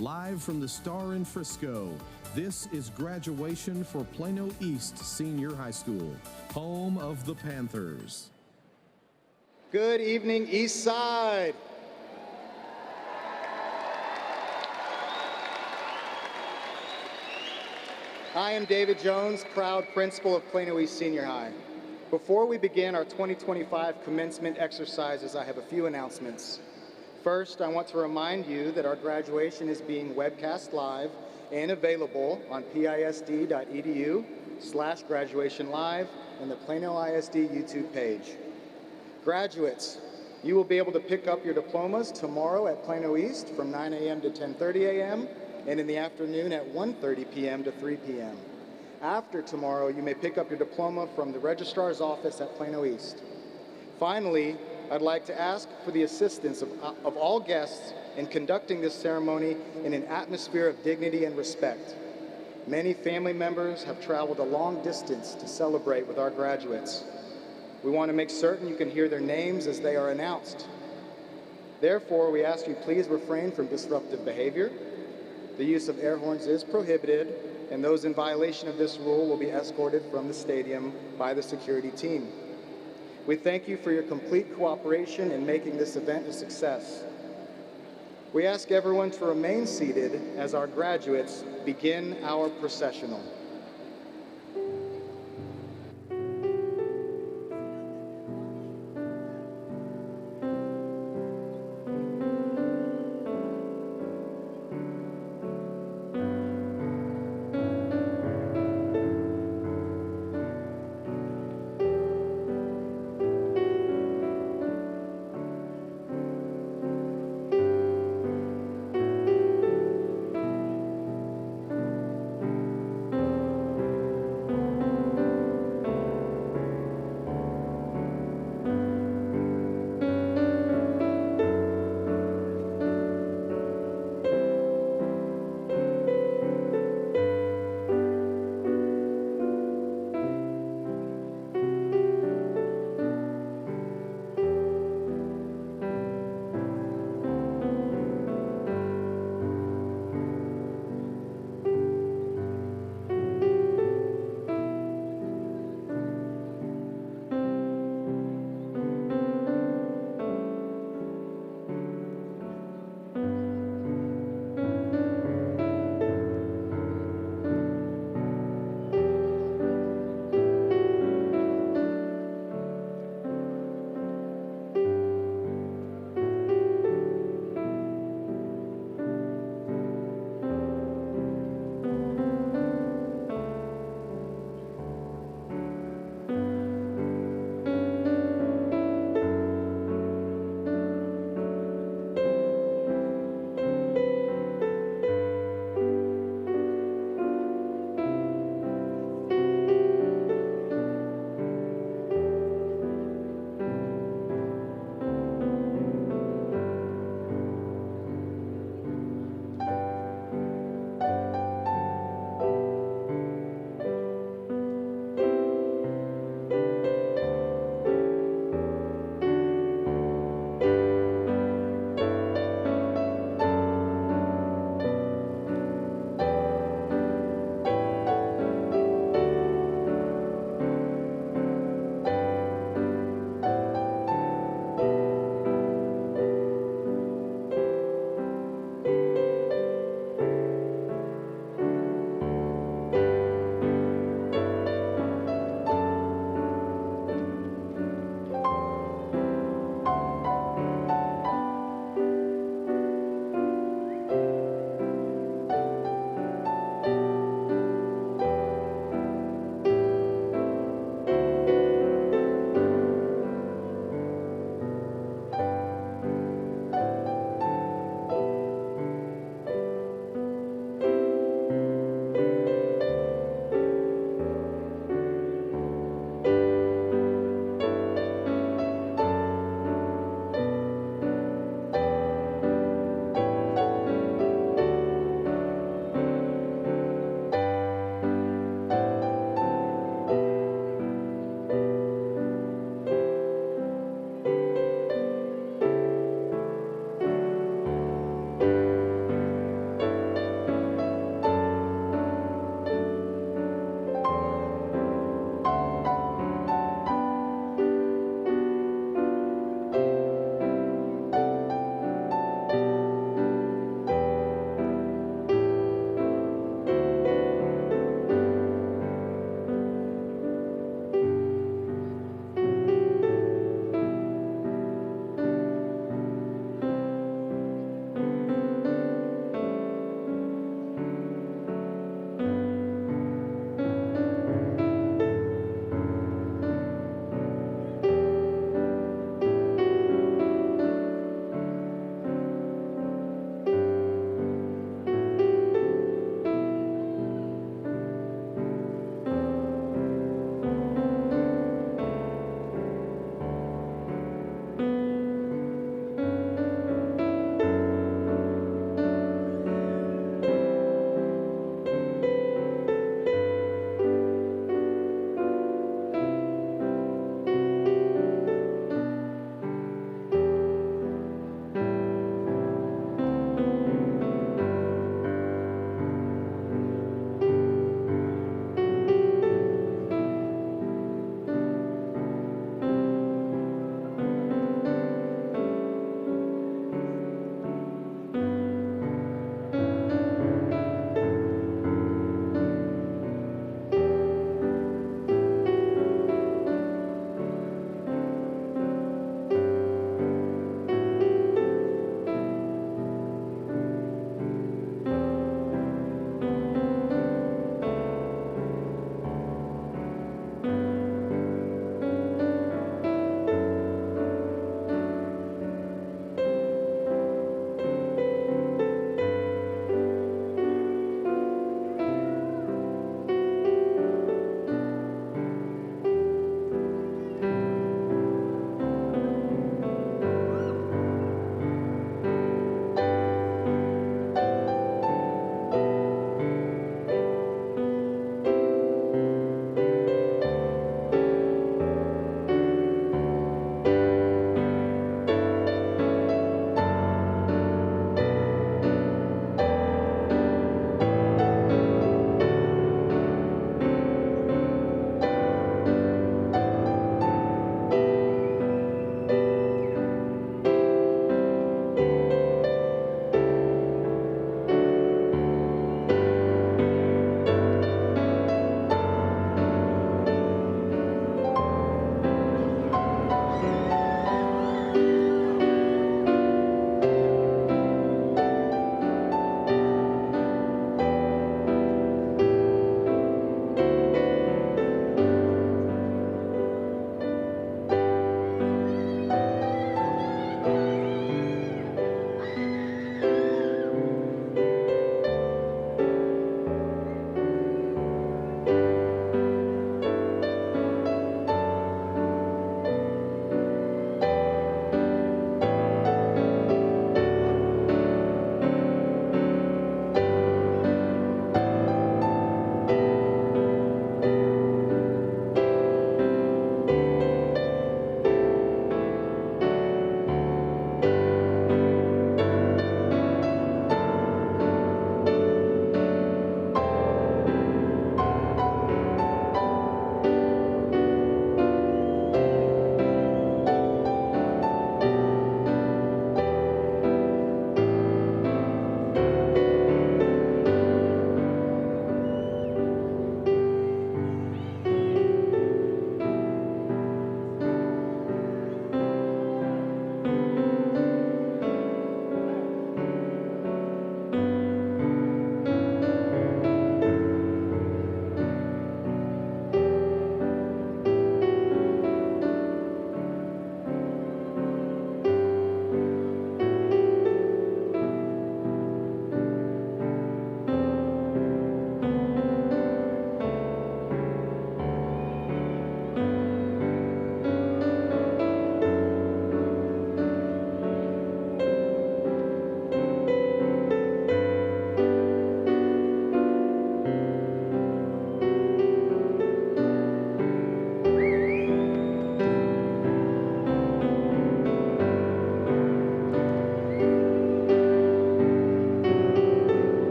Live from the Star in Frisco, this is graduation for Plano East Senior High School, home of the Panthers. Good evening, East Side. I am David Jones, proud principal of Plano East Senior High. Before we begin our 2025 commencement exercises, I have a few announcements. First, I want to remind you that our graduation is being webcast live and available on pisd.edu/graduationlive and the Plano ISD YouTube page. Graduates, you will be able to pick up your diplomas tomorrow at Plano East from 9 a.m. to 10:30 a.m. and in the afternoon at 1:30 p.m. to 3 p.m. After tomorrow, you may pick up your diploma from the registrar's office at Plano East. Finally, I'd like to ask for the assistance of all guests in conducting this ceremony in an atmosphere of dignity and respect. Many family members have traveled a long distance to celebrate with our graduates. We want to make certain you can hear their names as they are announced. Therefore, we ask you please refrain from disruptive behavior. The use of air horns is prohibited, and those in violation of this rule will be escorted from the stadium by the security team. We thank you for your complete cooperation in making this event a success. We ask everyone to remain seated as our graduates begin our processional.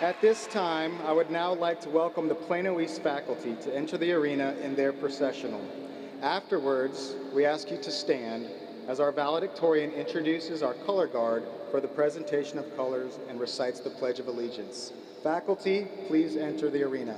At this time, I would now like to welcome the Plano East faculty to enter the arena in their processional. Afterwards, we ask you to stand as our valedictorian introduces our color guard for the presentation of colors and recites the Pledge of Allegiance. Faculty, please enter the arena.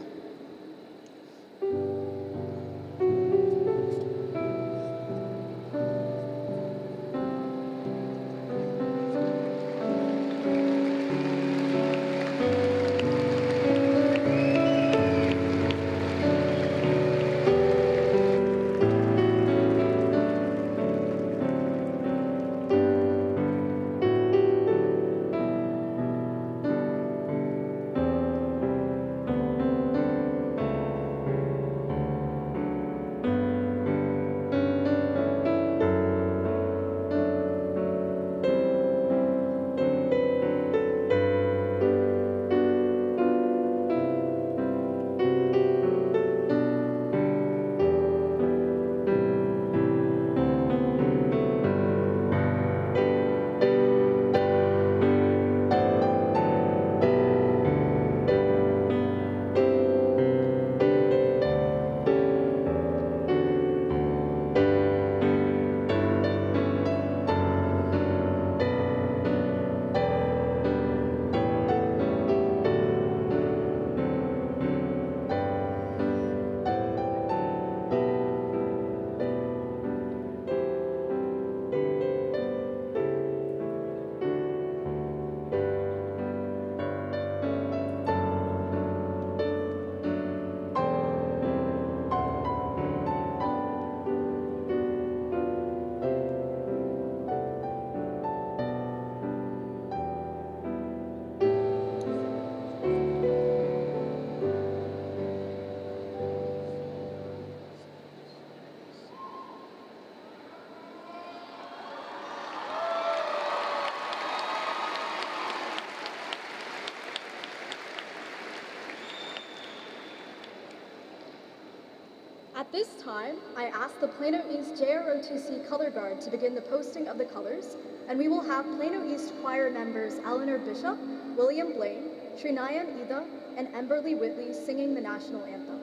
At this time, I ask the Plano East JROTC Color Guard to begin the posting of the colors, and we will have Plano East choir members Eleanor Bishop, William Blaine, Trinayan Ida, and Emberly Whitley singing the national anthem.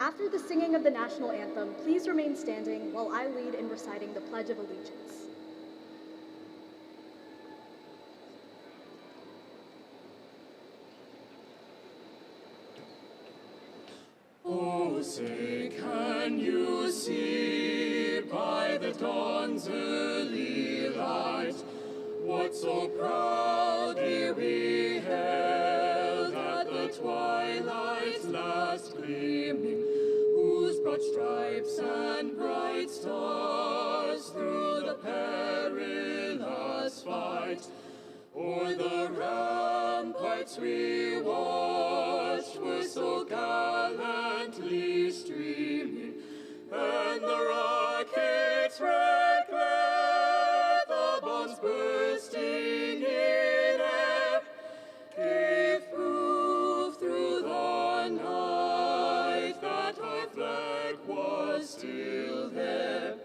After the singing of the national anthem, please remain standing while I lead in reciting the Pledge of Allegiance. Oh, say, can you see by the dawn's early light what so proudly we hailed at the twilight's last gleaming, whose broad stripes and bright stars through the perilous fight o'er the ramparts we watched were so gallantly streaming, and the rocket's red glare, the bombs bursting in air, gave proof through the night that our flag was still there.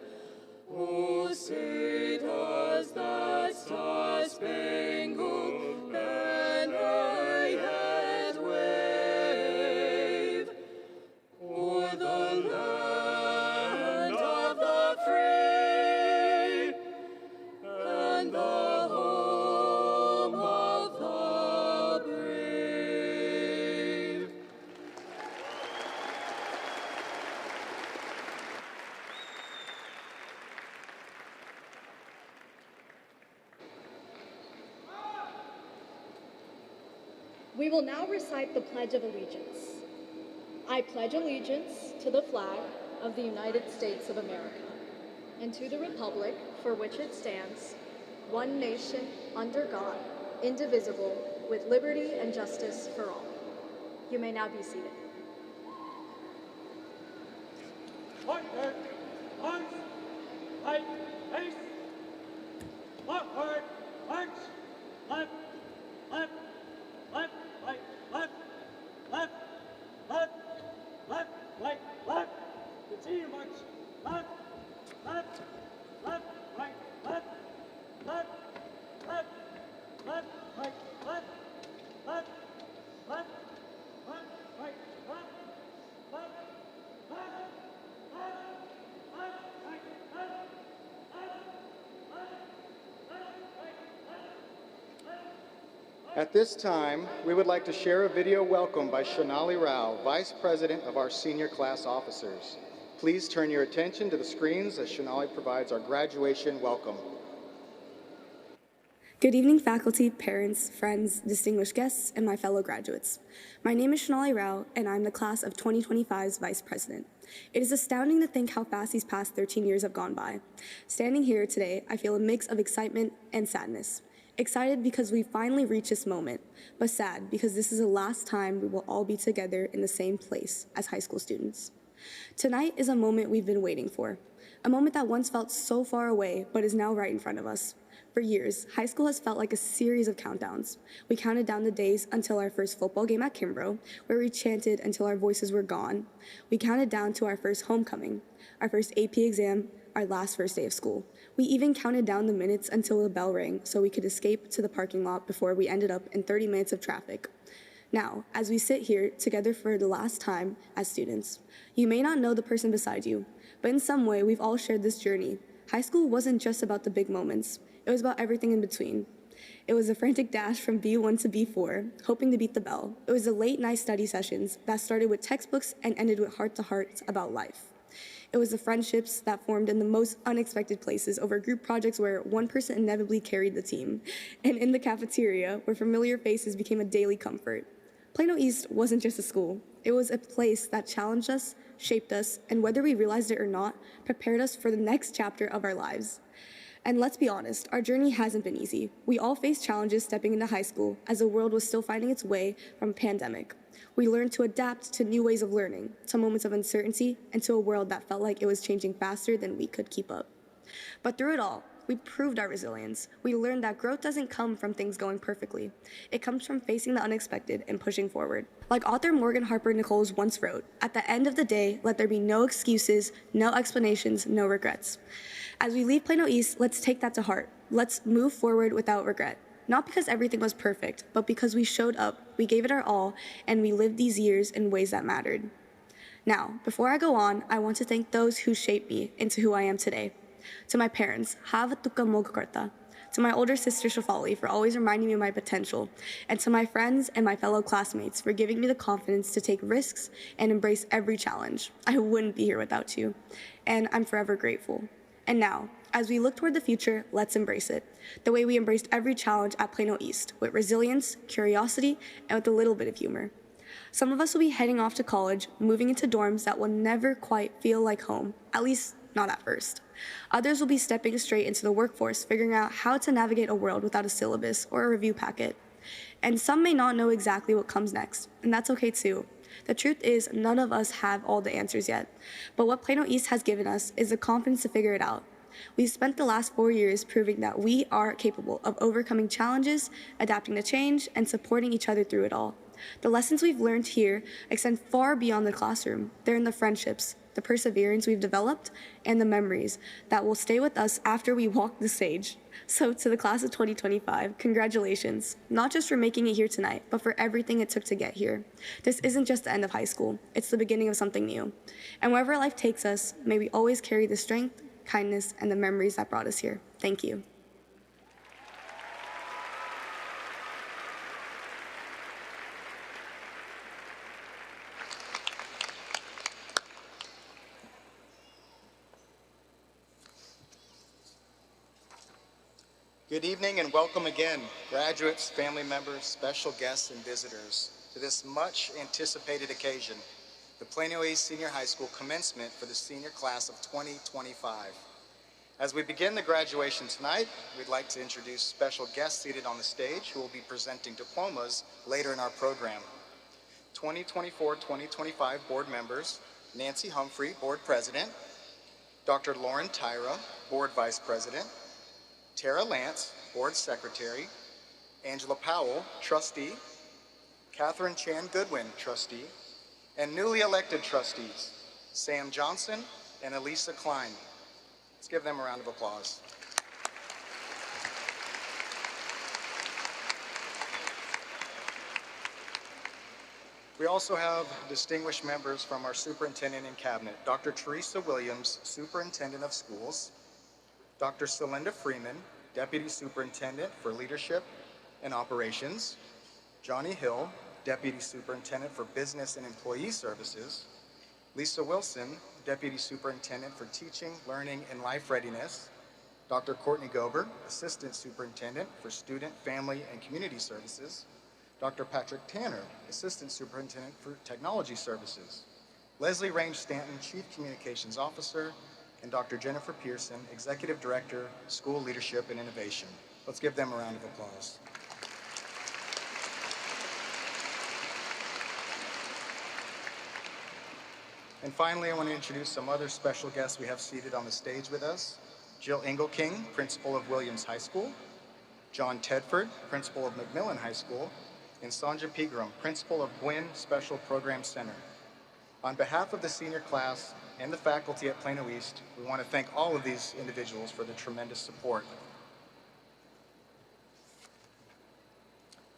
Oh, say does that star-spangled banner yet wave o'er the land of the free and the home of the brave? We will now recite the Pledge of Allegiance. I pledge allegiance to the flag of the United States of America and to the republic for which it stands, one nation, under God, indivisible, with liberty and justice for all. You may now be seated. Forward, march, right, face. Forward, march, left, left, left, right, left, left, left, left, right, left. Continue march, left, left, left, right, left, left, left, left, right, left, left, left, At this time, we would like to share a video welcome by Shonali Rao, Vice President of our senior class officers. Please turn your attention to the screens as Shonali provides our graduation welcome. Good evening, faculty, parents, friends, distinguished guests, and my fellow graduates. My name is Shonali Rao, and I'm the class of 2025's Vice President. It is astounding to think how fast these past 13 years have gone by. Standing here today, I feel a mix of excitement and sadness. Excited because we finally reached this moment, but sad because this is the last time we will all be together in the same place as high school students. Tonight is a moment we've been waiting for, a moment that once felt so far away but is now right in front of us. For years, high school has felt like a series of countdowns. We counted down the days until our first football game at Kimbrough, where we chanted until our voices were gone. We counted down to our first homecoming, our first AP exam, our last first day of school. We even counted down the minutes until the bell rang so we could escape to the parking lot before we ended up in 30 minutes of traffic. Now, as we sit here together for the last time as students, you may not know the person beside you, but in some way we've all shared this journey. High school wasn't just about the big moments. It was about everything in between. It was a frantic dash from B1 to B4, hoping to beat the bell. It was the late night study sessions that started with textbooks and ended with heart-to-hearts about life. It was the friendships that formed in the most unexpected places over group projects where one person inevitably carried the team, and in the cafeteria where familiar faces became a daily comfort. Plano East wasn't just a school. It was a place that challenged us, shaped us, and whether we realized it or not, prepared us for the next chapter of our lives. And let's be honest, our journey hasn't been easy. We all faced challenges stepping into high school as the world was still finding its way from a pandemic. We learned to adapt to new ways of learning, to moments of uncertainty, and to a world that felt like it was changing faster than we could keep up. But through it all, we proved our resilience. We learned that growth doesn't come from things going perfectly. It comes from facing the unexpected and pushing forward. Like author Morgan Harper Nichols once wrote, "At the end of the day, let there be no excuses, no explanations, no regrets." As we leave Plano East, let's take that to heart. Let's move forward without regret. Not because everything was perfect, but because we showed up, we gave it our all, and we lived these years in ways that mattered. Now, before I go on, I want to thank those who shaped me into who I am today. To my parents, Havatuka Mogakarta. To my older sister Shafali for always reminding me of my potential. And to my friends and my fellow classmates for giving me the confidence to take risks and embrace every challenge. I wouldn't be here without you. And I'm forever grateful. And now, as we look toward the future, let's embrace it. The way we embraced every challenge at Plano East, with resilience, curiosity, and with a little bit of humor. Some of us will be heading off to college, moving into dorms that will never quite feel like home, at least not at first. Others will be stepping straight into the workforce, figuring out how to navigate a world without a syllabus or a review packet. And some may not know exactly what comes next, and that's okay too. The truth is, none of us have all the answers yet. But what Plano East has given us is the confidence to figure it out. We've spent the last 4 years proving that we are capable of overcoming challenges, adapting to change, and supporting each other through it all. The lessons we've learned here extend far beyond the classroom. They're in the friendships, the perseverance we've developed, and the memories that will stay with us after we walk the stage. So to the class of 2025, congratulations, not just for making it here tonight, but for everything it took to get here. This isn't just the end of high school, it's the beginning of something new. And wherever life takes us, may we always carry the strength, kindness, and the memories that brought us here. Thank you. Good evening and welcome again, graduates, family members, special guests, and visitors, to this much anticipated occasion, the Plano East Senior High School commencement for the senior class of 2025. As we begin the graduation tonight, we'd like to introduce special guests seated on the stage who will be presenting diplomas later in our program. 2024-2025 board members, Nancy Humphrey, board president, Dr. Lauren Tyra, board vice president, Tara Lance, board secretary, Angela Powell, trustee, Catherine Chan Goodwin, trustee, and newly elected trustees, Sam Johnson and Elisa Klein. Let's give them a round of applause. We also have distinguished members from our superintendent and cabinet, Dr. Teresa Williams, superintendent of schools, Dr. Celinda Freeman, deputy superintendent for leadership and operations, Johnny Hill, Deputy Superintendent for Business and Employee Services, Lisa Wilson, Deputy Superintendent for Teaching, Learning, and Life Readiness, Dr. Courtney Gober, Assistant Superintendent for Student, Family, and Community Services, Dr. Patrick Tanner, Assistant Superintendent for Technology Services, Leslie Range Stanton, Chief Communications Officer, and Dr. Jennifer Pearson, Executive Director, School Leadership and Innovation. Let's give them a round of applause. And finally, I want to introduce some other special guests we have seated on the stage with us. Jill Engelking, Principal of Williams High School, John Tedford, Principal of McMillan High School, and Sanja Pegram, Principal of Gwynn Special Program Center. On behalf of the senior class and the faculty at Plano East, we want to thank all of these individuals for their tremendous support.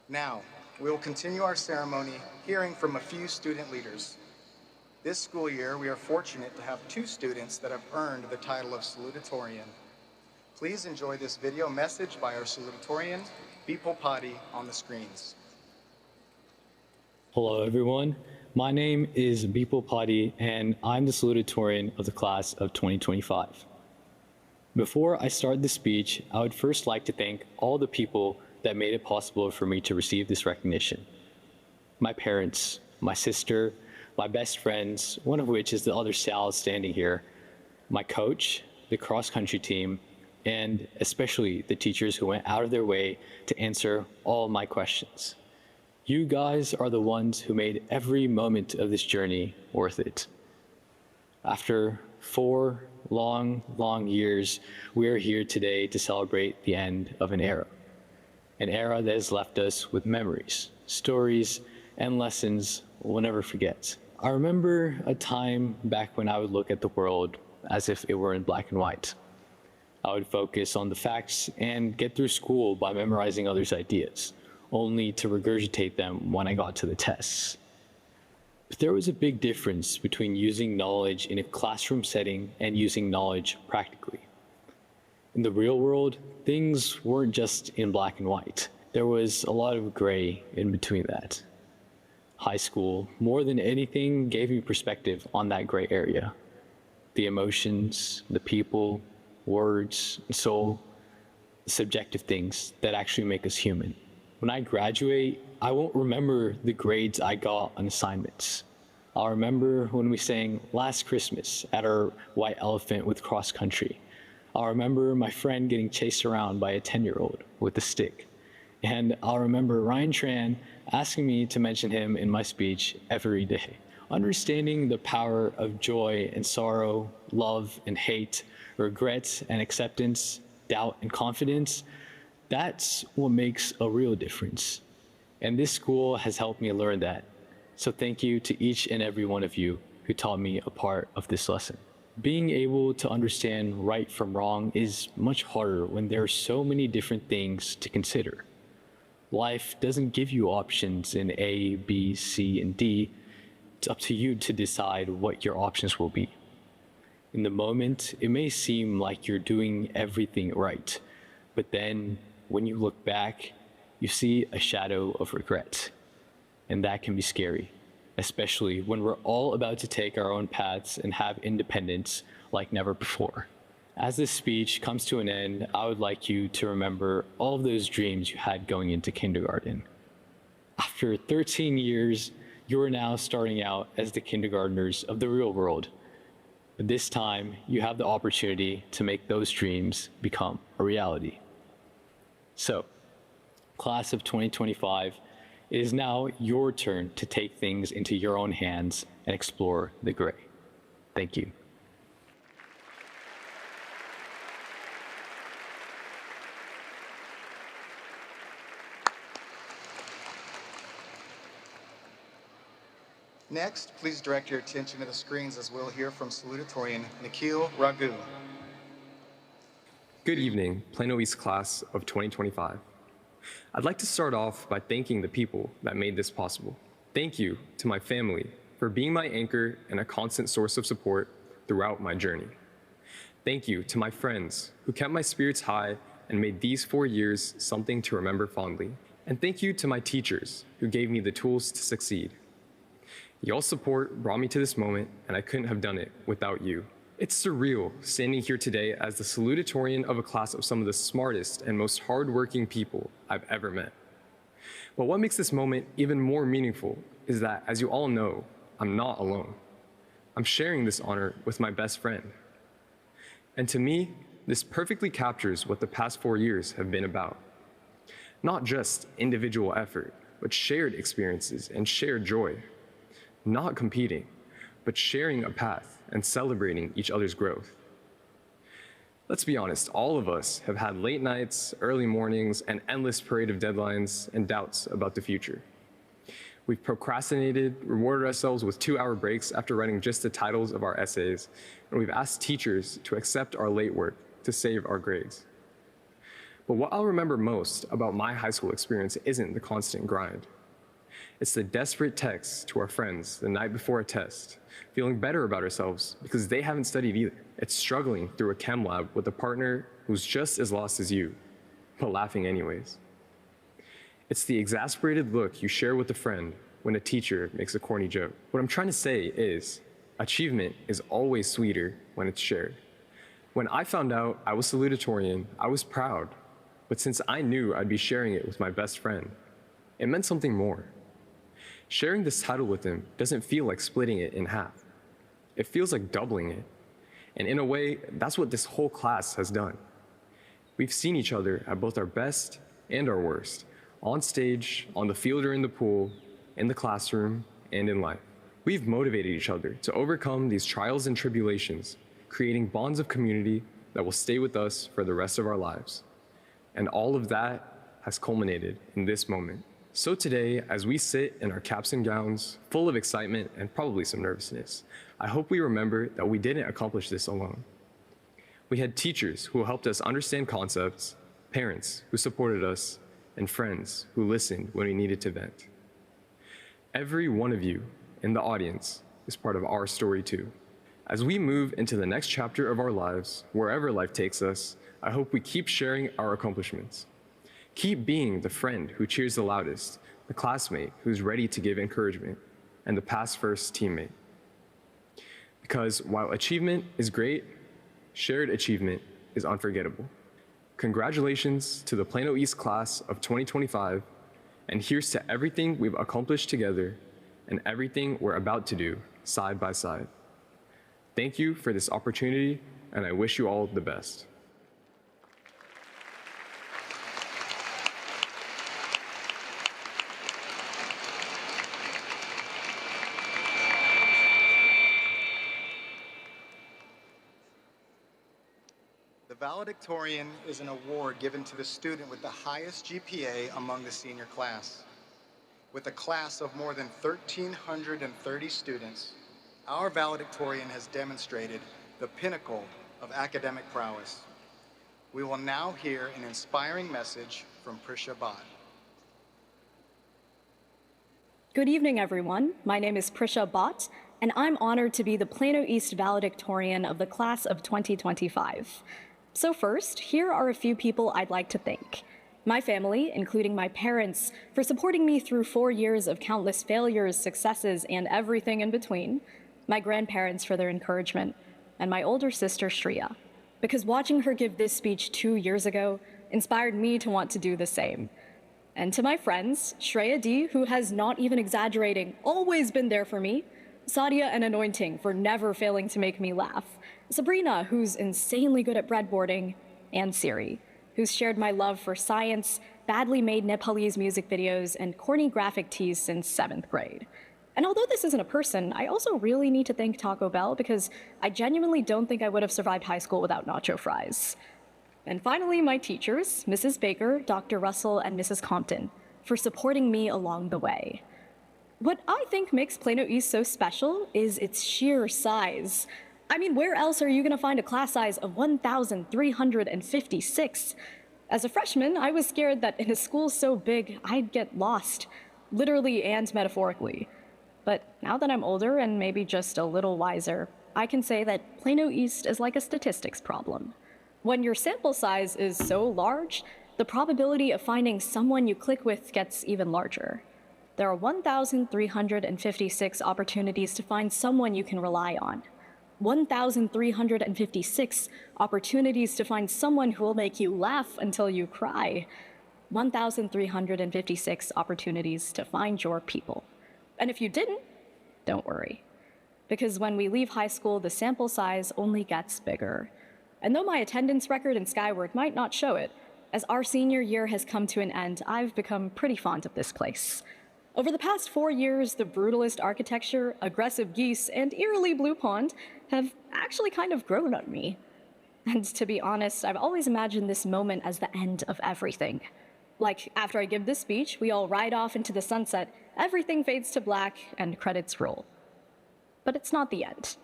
Now, we will continue our ceremony hearing from a few student leaders. This school year, we are fortunate to have 2 students that have earned the title of salutatorian. Please enjoy this video message by our salutatorian, Bipul Padi, on the screens. Hello, everyone. My name is Bipul Padi, and I'm the salutatorian of the class of 2025. Before I start the speech, I would first like to thank all the people that made it possible for me to receive this recognition. My parents, my sister, my best friends, one of which is the other Sal standing here, my coach, the cross-country team, and especially the teachers who went out of their way to answer all my questions. You guys are the ones who made every moment of this journey worth it. After 4 long years, we are here today to celebrate the end of an era that has left us with memories, stories, and lessons we'll never forget. I remember a time back when I would look at the world as if it were in black and white. I would focus on the facts and get through school by memorizing others' ideas, only to regurgitate them when I got to the tests. But there was a big difference between using knowledge in a classroom setting and using knowledge practically. In the real world, things weren't just in black and white. There was a lot of gray in between that. High school, more than anything, gave me perspective on that gray area. The emotions, the people, words, and soul, the subjective things that actually make us human. When I graduate, I won't remember the grades I got on assignments. I'll remember when we sang Last Christmas at our White Elephant with cross country. I'll remember my friend getting chased around by a 10-year-old with a stick. And I'll remember Ryan Tran asking me to mention him in my speech every day. Understanding the power of joy and sorrow, love and hate, regret and acceptance, doubt and confidence, that's what makes a real difference. And this school has helped me learn that. So thank you to each and every one of you who taught me a part of this lesson. Being able to understand right from wrong is much harder when there are so many different things to consider. Life doesn't give you options in A, B, C, and D. It's up to you to decide what your options will be. In the moment, it may seem like you're doing everything right, but then when you look back, you see a shadow of regret. And that can be scary, especially when we're all about to take our own paths and have independence like never before. As this speech comes to an end, I would like you to remember all of those dreams you had going into kindergarten. After 13 years, you are now starting out as the kindergartners of the real world. But this time, you have the opportunity to make those dreams become a reality. So, class of 2025, it is now your turn to take things into your own hands and explore the gray. Thank you. Next, please direct your attention to the screens as we'll hear from salutatorian Nikhil Raghu. Good evening, Plano East class of 2025. I'd like to start off by thanking the people that made this possible. Thank you to my family for being my anchor and a constant source of support throughout my journey. Thank you to my friends who kept my spirits high and made these 4 years something to remember fondly. And thank you to my teachers who gave me the tools to succeed. Y'all's support brought me to this moment, and I couldn't have done it without you. It's surreal standing here today as the salutatorian of a class of some of the smartest and most hardworking people I've ever met. But what makes this moment even more meaningful is that, as you all know, I'm not alone. I'm sharing this honor with my best friend. And to me, this perfectly captures what the past 4 years have been about. Not just individual effort, but shared experiences and shared joy. Not competing, but sharing a path and celebrating each other's growth. Let's be honest, all of us have had late nights, early mornings, an endless parade of deadlines and doubts about the future. We've procrastinated, rewarded ourselves with 2-hour breaks after writing just the titles of our essays, and we've asked teachers to accept our late work to save our grades. But what I'll remember most about my high school experience isn't the constant grind. It's the desperate texts to our friends the night before a test, feeling better about ourselves because they haven't studied either. It's struggling through a chem lab with a partner who's just as lost as you, but laughing anyways. It's the exasperated look you share with a friend when a teacher makes a corny joke. What I'm trying to say is, achievement is always sweeter when it's shared. When I found out I was salutatorian, I was proud, but since I knew I'd be sharing it with my best friend, it meant something more. Sharing this title with him doesn't feel like splitting it in half. It feels like doubling it. And in a way, that's what this whole class has done. We've seen each other at both our best and our worst, on stage, on the field or in the pool, in the classroom, and in life. We've motivated each other to overcome these trials and tribulations, creating bonds of community that will stay with us for the rest of our lives. And all of that has culminated in this moment. So today, as we sit in our caps and gowns, full of excitement and probably some nervousness, I hope we remember that we didn't accomplish this alone. We had teachers who helped us understand concepts, parents who supported us, and friends who listened when we needed to vent. Every one of you in the audience is part of our story too. As we move into the next chapter of our lives, wherever life takes us, I hope we keep sharing our accomplishments. Keep being the friend who cheers the loudest, the classmate who's ready to give encouragement, and the pass-first teammate. Because while achievement is great, shared achievement is unforgettable. Congratulations to the Plano East class of 2025, and here's to everything we've accomplished together and everything we're about to do side by side. Thank you for this opportunity, and I wish you all the best. The valedictorian is an award given to the student with the highest GPA among the senior class. With a class of more than 1,330 students, our valedictorian has demonstrated the pinnacle of academic prowess. We will now hear an inspiring message from Prisha Bhatt. Good evening, everyone. My name is Prisha Bhatt, and I'm honored to be the Plano East valedictorian of the class of 2025. So first, here are a few people I'd like to thank. My family, including my parents, for supporting me through 4 years of countless failures, successes, and everything in between. My grandparents for their encouragement, and my older sister, Shreya, because watching her give this speech 2 years ago inspired me to want to do the same. And to my friends, Shreya D, who has, not even exaggerating, always been there for me, Sadia and Anointing for never failing to make me laugh, Sabrina, who's insanely good at breadboarding, and Siri, who's shared my love for science, badly made Nepalese music videos, and corny graphic tees since 7th grade. And although this isn't a person, I also really need to thank Taco Bell because I genuinely don't think I would have survived high school without nacho fries. And finally, my teachers, Mrs. Baker, Dr. Russell, and Mrs. Compton, for supporting me along the way. What I think makes Plano East so special is its sheer size. I mean, where else are you going to find a class size of 1,356? As a freshman, I was scared that in a school so big, I'd get lost, literally and metaphorically. But now that I'm older and maybe just a little wiser, I can say that Plano East is like a statistics problem. When your sample size is so large, the probability of finding someone you click with gets even larger. There are 1,356 opportunities to find someone you can rely on. 1,356 opportunities to find someone who will make you laugh until you cry. 1,356 opportunities to find your people. And if you didn't, don't worry. Because when we leave high school, the sample size only gets bigger. And though my attendance record in Skyward might not show it, as our senior year has come to an end, I've become pretty fond of this place. Over the past 4 years, the brutalist architecture, aggressive geese, and eerily blue pond have actually kind of grown on me. And to be honest, I've always imagined this moment as the end of everything. Like, after I give this speech, we all ride off into the sunset, everything fades to black, and credits roll. But it's not the end.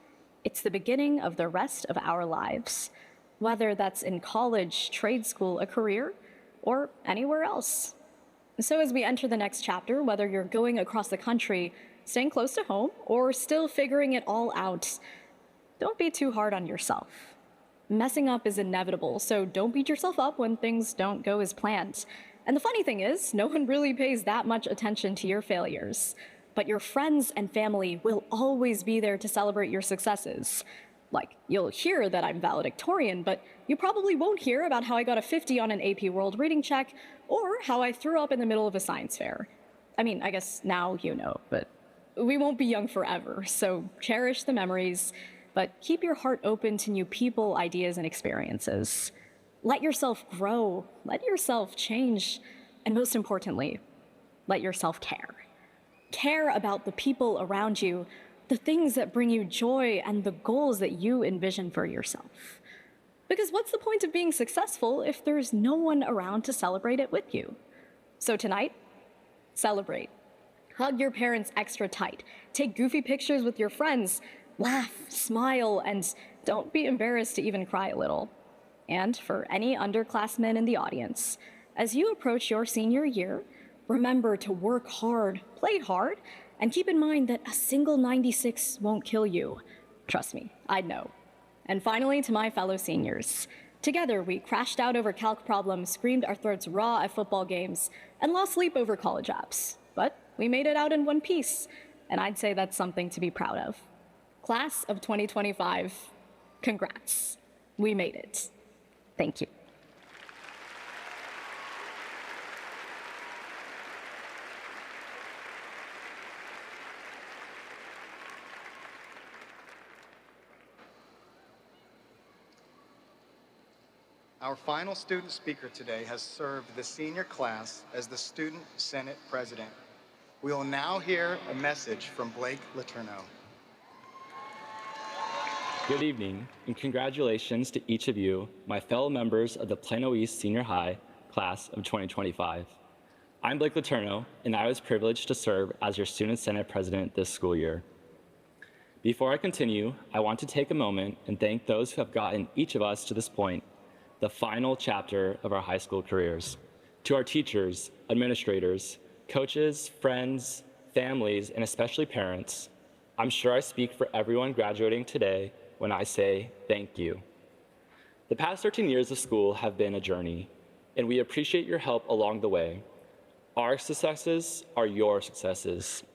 It's the beginning of the rest of our lives, whether that's in college, trade school, a career, or anywhere else. So as we enter the next chapter, whether you're going across the country, staying close to home, or still figuring it all out, don't be too hard on yourself. Messing up is inevitable, so don't beat yourself up when things don't go as planned. And the funny thing is, no one really pays that much attention to your failures. But your friends and family will always be there to celebrate your successes. Like, you'll hear that I'm valedictorian, but you probably won't hear about how I got a 50 on an AP World Reading check, or how I threw up in the middle of a science fair. I mean, I guess now you know, but we won't be young forever, so cherish the memories, but keep your heart open to new people, ideas, and experiences. Let yourself grow, let yourself change, and most importantly, let yourself care. Care about the people around you, the things that bring you joy, and the goals that you envision for yourself. Because what's the point of being successful if there's no one around to celebrate it with you? So tonight, celebrate. Hug your parents extra tight. Take goofy pictures with your friends. Laugh, smile, and don't be embarrassed to even cry a little. And for any underclassmen in the audience, as you approach your senior year, remember to work hard, play hard, and keep in mind that a single 96 won't kill you. Trust me, I know. And finally, to my fellow seniors, together we crashed out over calc problems, screamed our throats raw at football games, and lost sleep over college apps. But we made it out in one piece, and I'd say that's something to be proud of. Class of 2025, congrats. We made it. Thank you. Our final student speaker today has served the senior class as the Student Senate President. We will now hear a message from Blake Letourneau. Good evening, and congratulations to each of you, my fellow members of the Plano East Senior High Class of 2025. I'm Blake Letourneau, and I was privileged to serve as your Student Senate President this school year. Before I continue, I want to take a moment and thank those who have gotten each of us to this point, the final chapter of our high school careers. To our teachers, administrators, coaches, friends, families, and especially parents, I'm sure I speak for everyone graduating today when I say thank you. The past 13 years of school have been a journey, and we appreciate your help along the way. Our successes are your successes.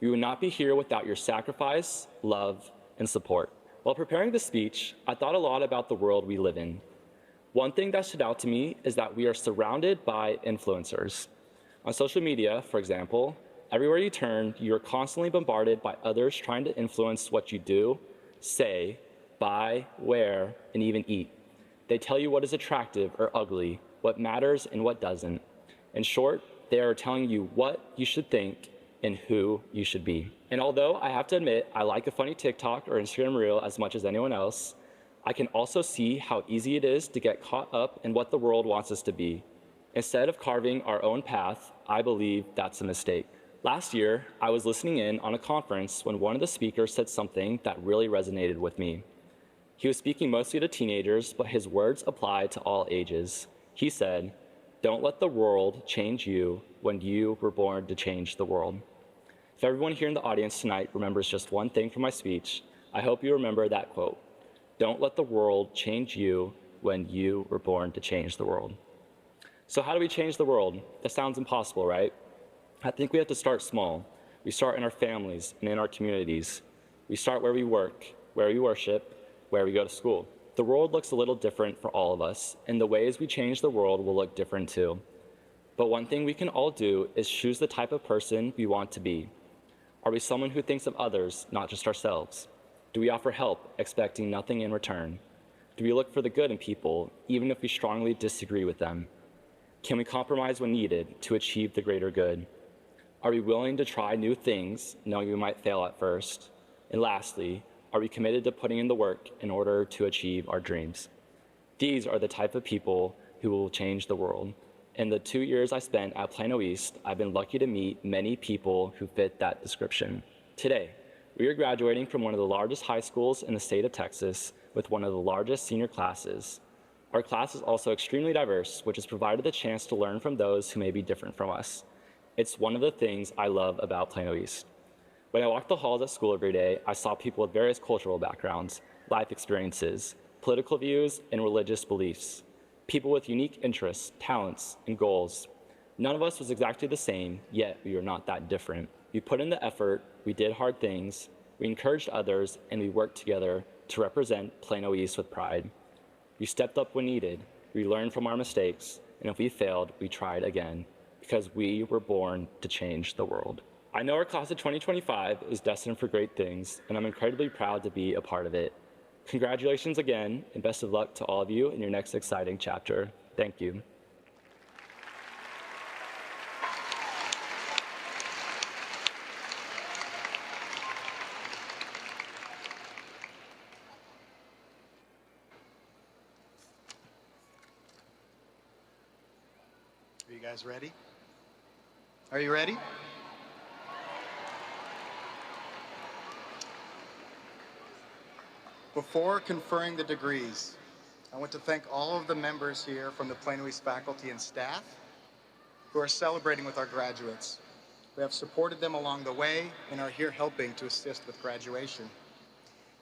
We would not be here without your sacrifice, love, and support. While preparing this speech, I thought a lot about the world we live in. One thing that stood out to me is that we are surrounded by influencers. On social media, for example, everywhere you turn, you're constantly bombarded by others trying to influence what you do, say, buy, wear, and even eat. They tell you what is attractive or ugly, what matters and what doesn't. In short, they are telling you what you should think and who you should be. And although I have to admit I like a funny TikTok or Instagram reel as much as anyone else, I can also see how easy it is to get caught up in what the world wants us to be. Instead of carving our own path, I believe that's a mistake. Last year, I was listening in on a conference when one of the speakers said something that really resonated with me. He was speaking mostly to teenagers, but his words applied to all ages. He said, "Don't let the world change you when you were born to change the world." If everyone here in the audience tonight remembers just one thing from my speech, I hope you remember that quote. Don't let the world change you when you were born to change the world. So how do we change the world? That sounds impossible, right? I think we have to start small. We start in our families and in our communities. We start where we work, where we worship, where we go to school. The world looks a little different for all of us, and the ways we change the world will look different too. But one thing we can all do is choose the type of person we want to be. Are we someone who thinks of others, not just ourselves? Do we offer help, expecting nothing in return? Do we look for the good in people, even if we strongly disagree with them? Can we compromise when needed to achieve the greater good? Are we willing to try new things, knowing we might fail at first? And lastly, are we committed to putting in the work in order to achieve our dreams? These are the type of people who will change the world. In the 2 years I spent at Plano East, I've been lucky to meet many people who fit that description. Today, we are graduating from one of the largest high schools in the state of Texas with one of the largest senior classes. Our class is also extremely diverse, which has provided the chance to learn from those who may be different from us. It's one of the things I love about Plano East. When I walked the halls at school every day, I saw people with various cultural backgrounds, life experiences, political views, and religious beliefs. People with unique interests, talents, and goals. None of us was exactly the same, yet we were not that different. We put in the effort, we did hard things, we encouraged others, and we worked together to represent Plano East with pride. We stepped up when needed, we learned from our mistakes, and if we failed, we tried again, because we were born to change the world. I know our class of 2025 is destined for great things, and I'm incredibly proud to be a part of it. Congratulations again, and best of luck to all of you in your next exciting chapter. Thank you. Are you guys ready? Are you ready? Before conferring the degrees, I want to thank all of the members here from the Plano East faculty and staff who are celebrating with our graduates. We have supported them along the way and are here helping to assist with graduation.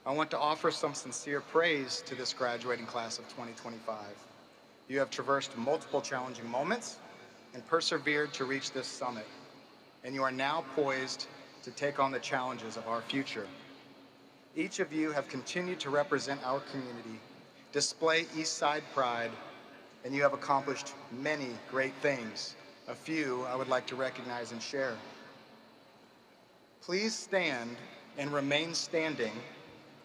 I want to offer some sincere praise to this graduating class of 2025. You have traversed multiple challenging moments and persevered to reach this summit, and you are now poised to take on the challenges of our future. Each of you have continued to represent our community, display East Side pride, and you have accomplished many great things. A few I would like to recognize and share. Please stand and remain standing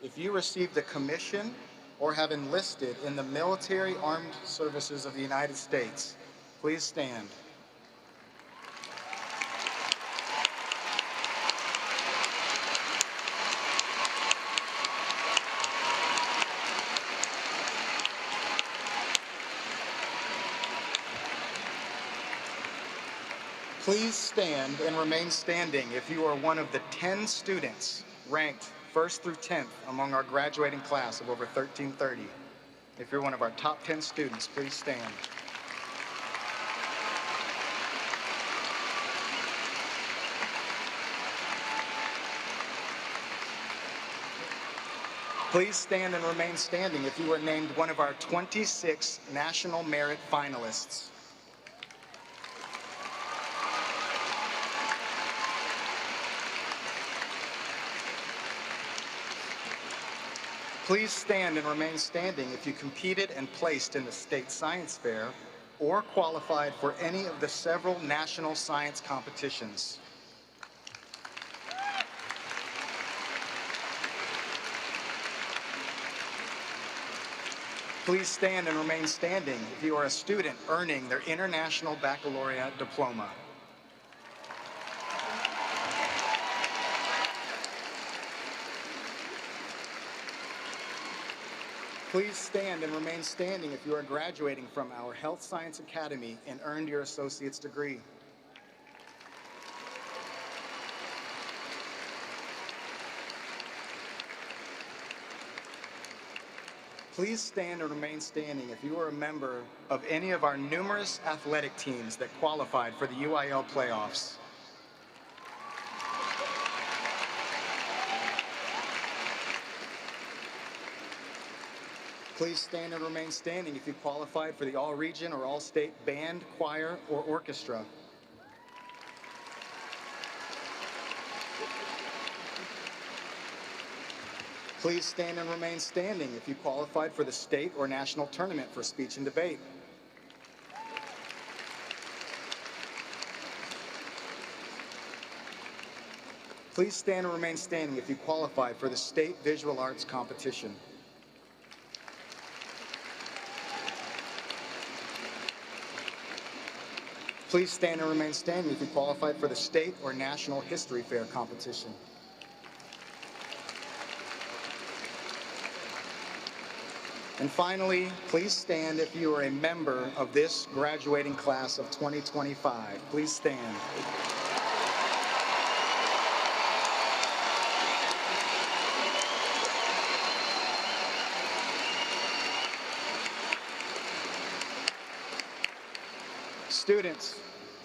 if you received a commission or have enlisted in the military armed services of the United States. Please stand. Please stand and remain standing if you are one of the 10 students ranked 1st through 10th among our graduating class of over 1330. If you're one of our top 10 students, please stand. Please stand and remain standing if you are named one of our 26 National Merit finalists. Please stand and remain standing if you competed and placed in the State Science Fair or qualified for any of the several national science competitions. Please stand and remain standing if you are a student earning their International Baccalaureate diploma. Please stand and remain standing if you are graduating from our Health Science Academy and earned your associate's degree. Please stand and remain standing if you are a member of any of our numerous athletic teams that qualified for the UIL playoffs. Please stand and remain standing if you qualified for the all-region or all-state band, choir, or orchestra. Please stand and remain standing if you qualified for the state or national tournament for speech and debate. Please stand and remain standing if you qualified for the state visual arts competition. Please stand and remain standing if you qualified for the state or national history fair competition. And finally, please stand if you are a member of this graduating class of 2025. Please stand. Students,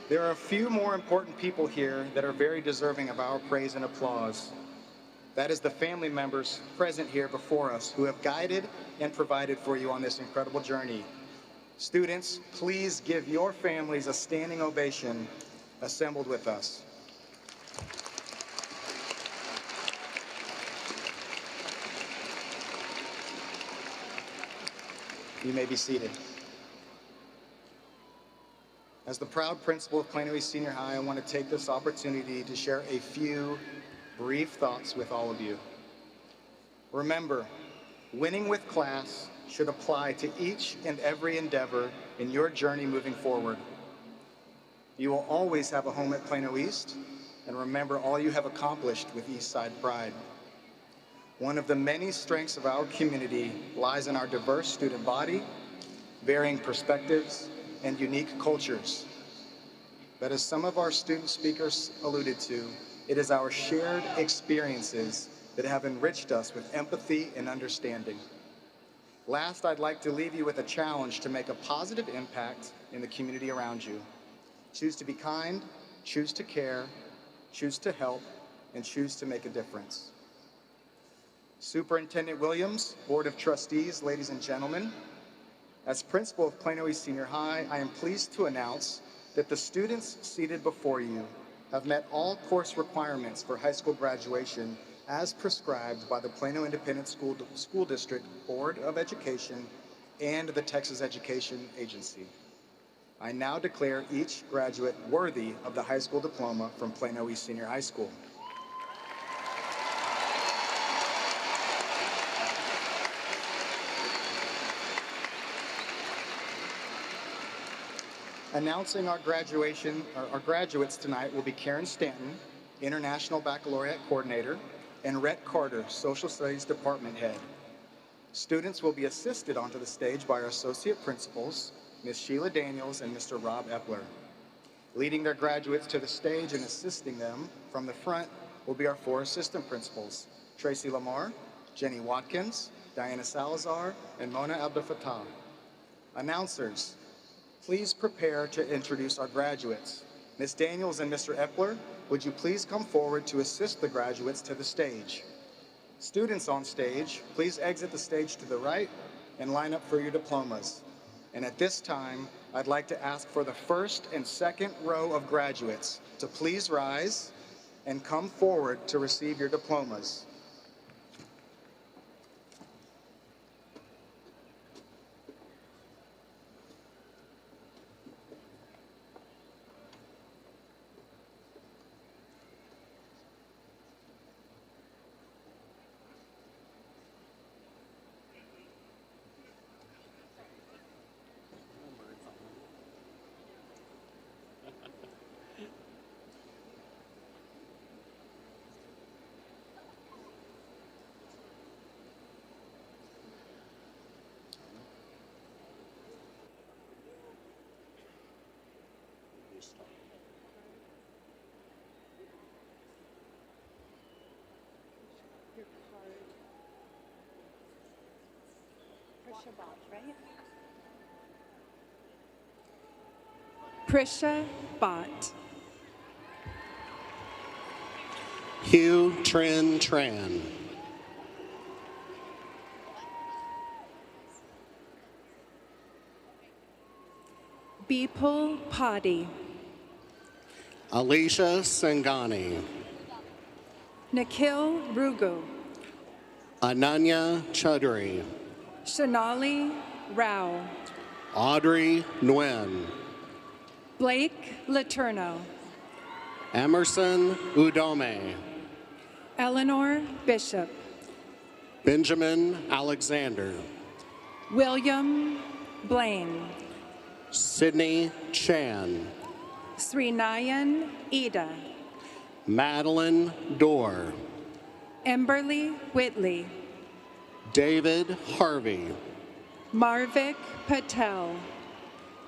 there are a few more important people here that are very deserving of our praise and applause. That is the family members present here before us who have guided and provided for you on this incredible journey. Students, please give your families a standing ovation assembled with us. You may be seated. As the proud principal of Plano East Senior High, I want to take this opportunity to share a few brief thoughts with all of you. Remember, winning with class should apply to each and every endeavor in your journey moving forward. You will always have a home at Plano East, and remember all you have accomplished with Eastside pride. One of the many strengths of our community lies in our diverse student body, varying perspectives, and unique cultures. But as some of our student speakers alluded to, it is our shared experiences that have enriched us with empathy and understanding. Last, I'd like to leave you with a challenge to make a positive impact in the community around you. Choose to be kind, choose to care, choose to help, and choose to make a difference. Superintendent Williams, Board of Trustees, ladies and gentlemen, as principal of Plano East Senior High, I am pleased to announce that the students seated before you have met all course requirements for high school graduation as prescribed by the Plano Independent School District Board of Education and the Texas Education Agency. I now declare each graduate worthy of the high school diploma from Plano East Senior High School. Announcing our graduates tonight will be Karen Stanton, International Baccalaureate Coordinator, and Rhett Carter, Social Studies Department Head. Students will be assisted onto the stage by our Associate Principals, Ms. Sheila Daniels and Mr. Rob Epler. Leading their graduates to the stage and assisting them from the front will be our 4 Assistant Principals, Tracy Lamar, Jenny Watkins, Diana Salazar, and Mona Abdel Fattah. Announcers, please prepare to introduce our graduates. Ms. Daniels and Mr. Epler, would you please come forward to assist the graduates to the stage? Students on stage, please exit the stage to the right and line up for your diplomas. And at this time, I'd like to ask for the first and second row of graduates to please rise and come forward to receive your diplomas. Your card. Prisha Bott, right? Prisha Bott. Hugh Tran Tran. Bipul Padi, Alicia Sangani, Nikhil Rugu, Ananya Chaudhary, Shonali Rao, Audrey Nguyen, Blake Letourneau, Emerson Udome, Eleanor Bishop, Benjamin Alexander, William Blaine, Sydney Chan, Srinayan Ida, Madeline Dorr, Emberly Whitley, David Harvey, Marvik Patel,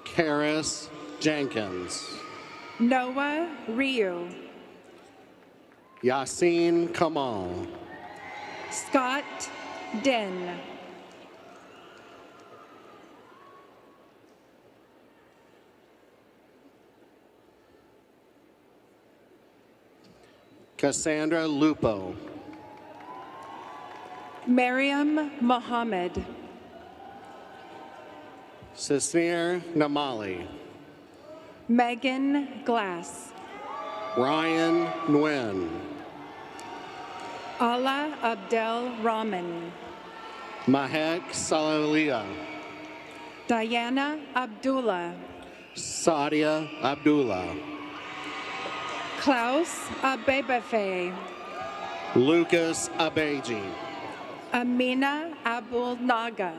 Karis Jenkins, Noah Ryu, Yassine Kamal, Scott Din, Cassandra Lupo, Mariam Mohammed, Sisnir Namali, Megan Glass, Ryan Nguyen, Allah Abdel Rahman, Mahek Salalia, Diana Abdullah, Sadia Abdullah, Klaus Abebefe, Lucas Abeji, Amina Abul Naga,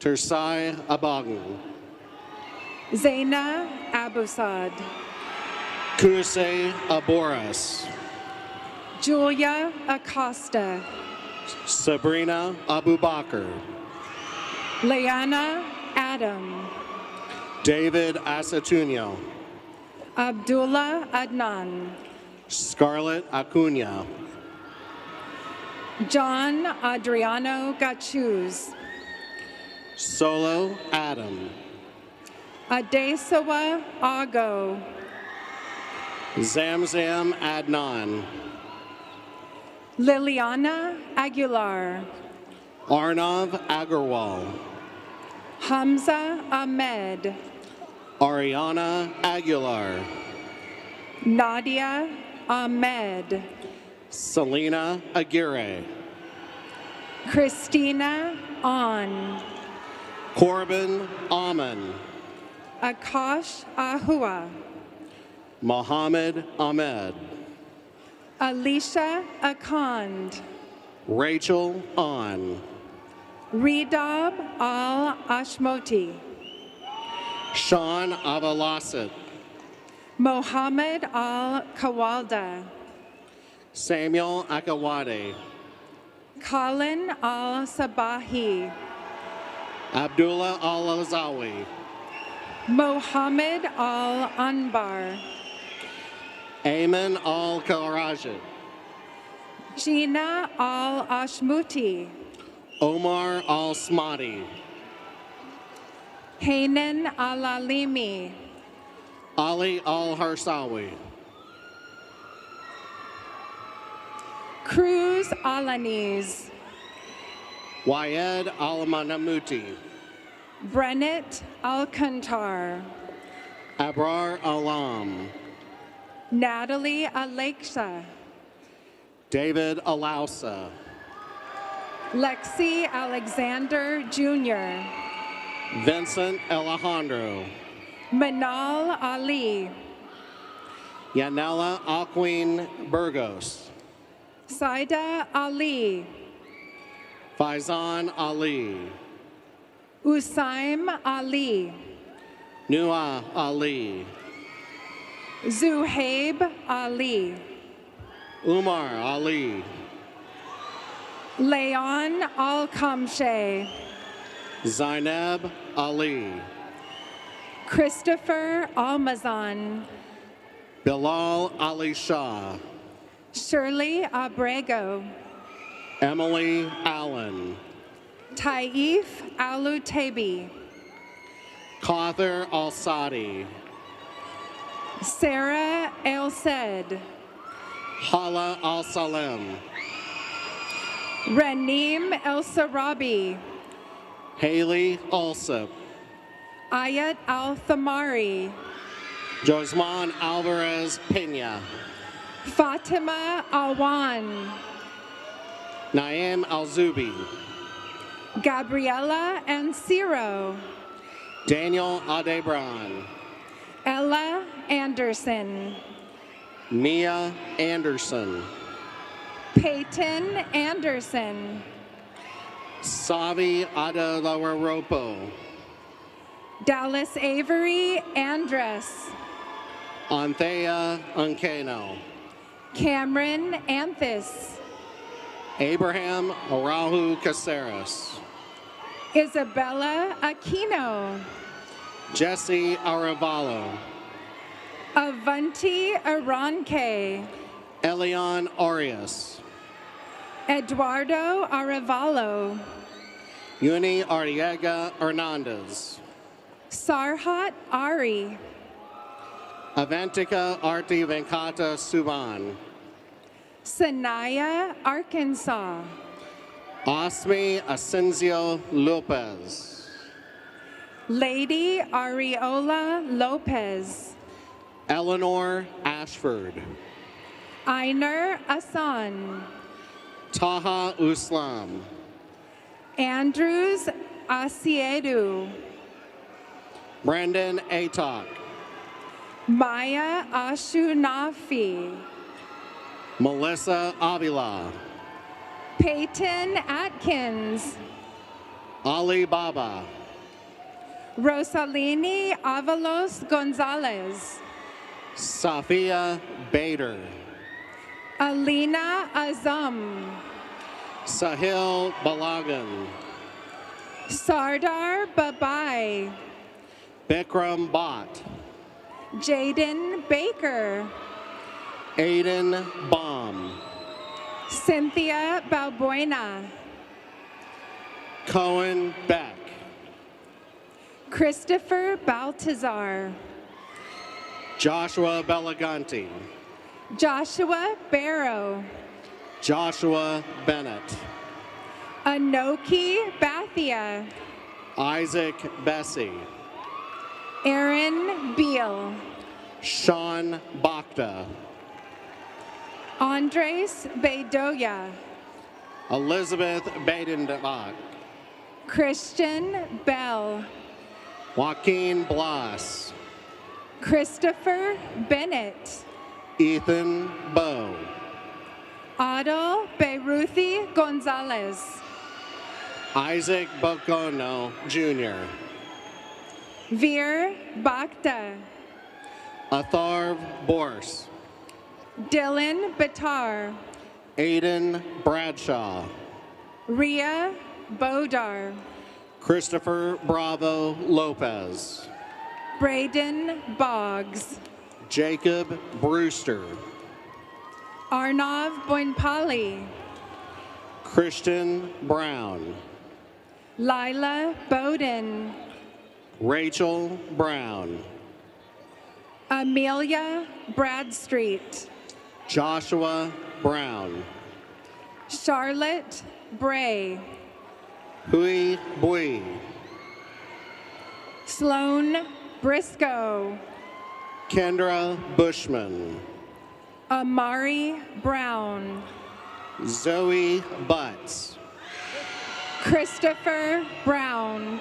Tersai Abagu, Zaina Abusad, Kuse Aboras, Julia Acosta, Sabrina Abubakar, Leanna Adam, David Asatuno, Abdullah Adnan, Scarlett Acuna, John Adriano Gachuz, Solo Adam, Adesawa Ago, Zamzam Adnan, Liliana Aguilar, Arnav Agarwal, Hamza Ahmed, Ariana Aguilar, Nadia Ahmed, Selena Aguirre, Christina On, Corbin Aman, Akash Ahua, Mohammed Ahmed, Alicia Akand, Rachel On, Redab Al Ashmoti, Sean Avalasset, Mohammed Al Kawalda, Samuel Akawade, Colin Al Sabahi, Abdullah Al-Azawi, Mohammed Al Anbar, Ayman Al-Karajit, Gina Al Ashmuti, Omar Al-Smati, Hanan Al Alimi, Ali Al-Harsawi, Cruz Alanis, Wayed Al-Manamuti, Brennet Alcantar, Abrar Alam, Natalie Alexa, David Alausa, Lexi Alexander Jr., Vincent Alejandro, Manal Ali, Yanela Aquin Burgos, Saida Ali, Faizan Ali, Usaim Ali, Nua Ali, Zuhaib Ali, Umar Ali, Leon Al-Kamshe, Zainab Ali, Christopher Almazan, Bilal Ali Shah, Shirley Abrego, Emily Allen, Taif Alutabi, Qather Al-Sadi, Sarah El Said, Hala Al-Salem, Raneem El-Sarabi, Haley Alsop, Ayat Al-Thamari, Josman Alvarez Pena, Fatima Awan, Naim Alzubi, Gabriela Anciro, Daniel Adebran, Ella Anderson, Mia Anderson, Peyton Anderson, Savi Adelaropo, Dallas Avery Andress, Anthea Unkano, Cameron Anthis, Abraham Arahu Caceres, Isabella Aquino, Jesse Arevalo, Avanti Aranque, Elion Arias, Eduardo Arevalo, Uni Arriaga Hernandez, Sarhat Ari, Avantika Arti Venkata Suban, Sanaya Arkansas, Osmi Asensio Lopez, Lady Ariola Lopez, Eleanor Ashford, Ainer Asan, Taha Uslam, Andrews Asiedu, Brendan Atok, Maya Ashunafi, Melissa Avila, Peyton Atkins, Ali Baba, Rosalini Avalos Gonzalez, Safia Bader, Alina Azam, Sahil Balagan, Sardar Babai, Bikram Bhatt, Jaden Baker, Aiden Baum, Cynthia Balbuena, Cohen Beck, Christopher Baltazar, Joshua Belaganti, Joshua Barrow, Joshua Bennett, Anoki Bathia, Isaac Bessie, Aaron Beal, Sean Bakhta, Andres Bedoya, Elizabeth Badendbach, Christian Bell, Joaquin Blas, Christopher Bennett, Ethan Bowe, Adel Beiruthi Gonzalez, Isaac Bocono Jr., Veer Bakhta, Atharv Bors, Dylan Batar, Aiden Bradshaw, Ria Bodar, Christopher Bravo Lopez, Braden Boggs, Jacob Brewster, Arnav Boinpali, Christian Brown, Lila Bowden, Rachel Brown, Amelia Bradstreet, Joshua Brown, Charlotte Bray, Hui Bui, Sloan Briscoe, Kendra Bushman, Amari Brown, Zoe Butts, Christopher Brown,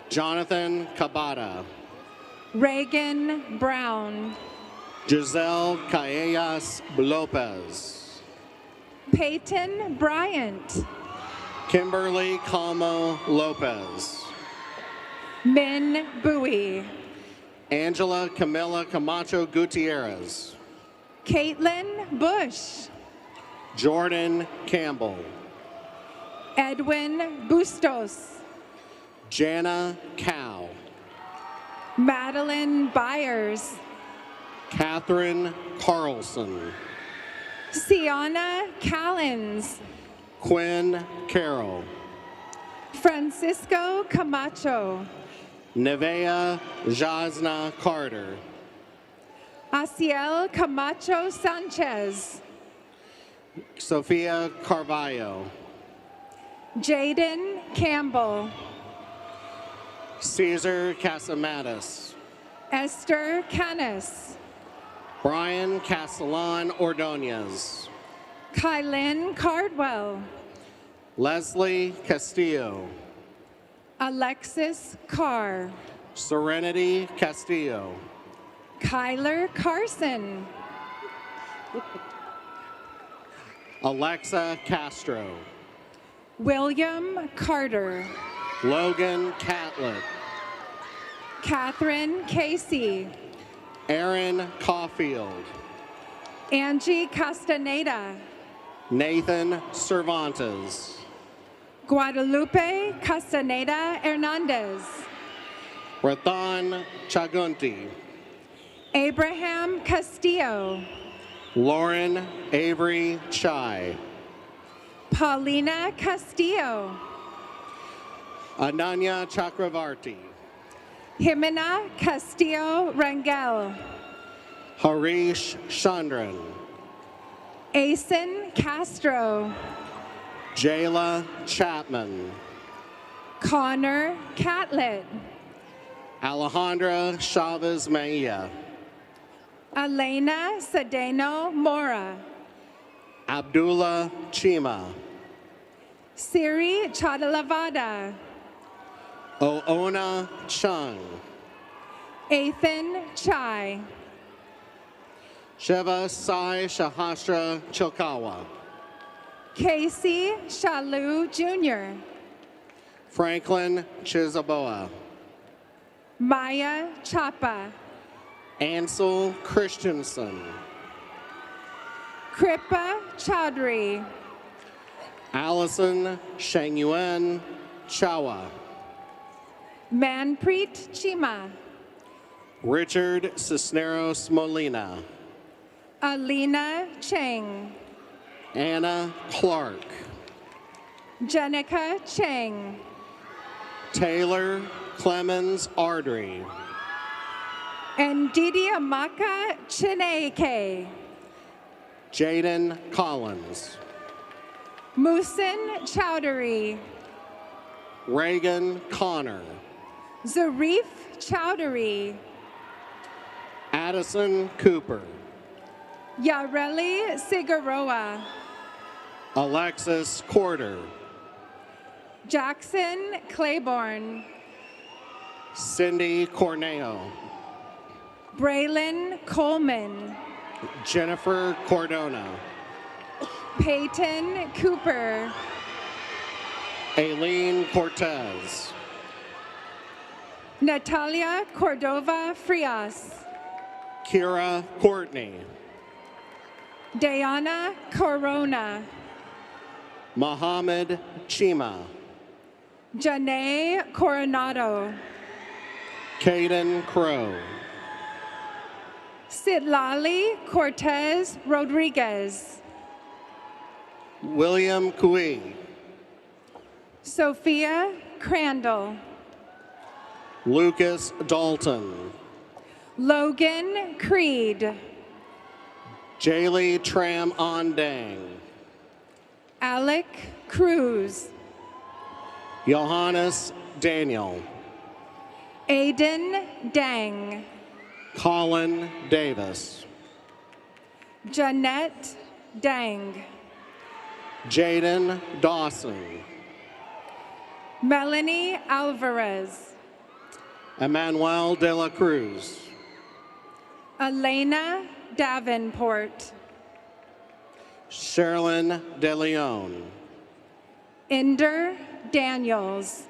Jonathan Cabada, Reagan Brown, Giselle Callejas Lopez, Peyton Bryant, Kimberly Calmo Lopez, Min Bowie, Angela Camila Camacho Gutierrez, Caitlin Bush, Jordan Campbell, Edwin Bustos, Jana Cow, Madeline Byers, Catherine Carlson, Sienna Callens, Quinn Carroll, Francisco Camacho, Nevea Jasna Carter, Asiel Camacho Sanchez, Sophia Carvalho, Jaden Campbell, Caesar Casamatis, Esther Canis, Brian Castellan Ordonez, Kylin Cardwell, Leslie Castillo, Alexis Carr, Serenity Castillo, Kyler Carson, Alexa Castro, William Carter, Logan Catlett, Catherine Casey, Aaron Caulfield, Angie Castaneda, Nathan Cervantes, Guadalupe Castaneda Hernandez, Rathan Chagunti, Abraham Castillo, Lauren Avery Chai, Paulina Castillo, Ananya Chakravarti, Jimena Castillo Rangel, Harish Chandran, Asen Castro, Jayla Chapman, Connor Catlett, Alejandra Chavez Maia, Elena Cedeno Mora, Abdullah Chima, Siri Chadalavada, Oona Chung, Ethan Chai, Shiva Sai Shahasra Chilkawa, Casey Shalou Jr., Franklin Chisaboa, Maya Chapa, Ansel Christensen, Kripa Chaudhry, Allison Shangyuan Chawa, Manpreet Chima, Richard Cisneros Molina, Alina Cheng, Anna Clark, Jenica Cheng, Taylor Clemens Ardrey, and Didi Amaka Chineke, Jaden Collins, Musin Chowdhury, Reagan Connor, Zarif Chowdhury, Addison Cooper, Yareli Sigaroa, Alexis Corder, Jackson Claiborne, Cindy Corneo, Braylon Coleman, Jennifer Cordona, Peyton Cooper, Aileen Cortez, Natalia Cordova Frias, Kira Courtney, Diana Corona, Mohammed Chima, Janae Coronado, Caden Crow, Sitlali Cortez Rodriguez, William Cui, Sophia Crandall, Lucas Dalton, Logan Creed, Jaylee Tram Ondang, Alec Cruz, Johannes Daniel, Aiden Dang, Colin Davis, Jeanette Dang, Jaden Dawson, Melanie Alvarez, Emmanuel de la Cruz, Elena Davenport, Sherilyn De Leon, Inder Daniels,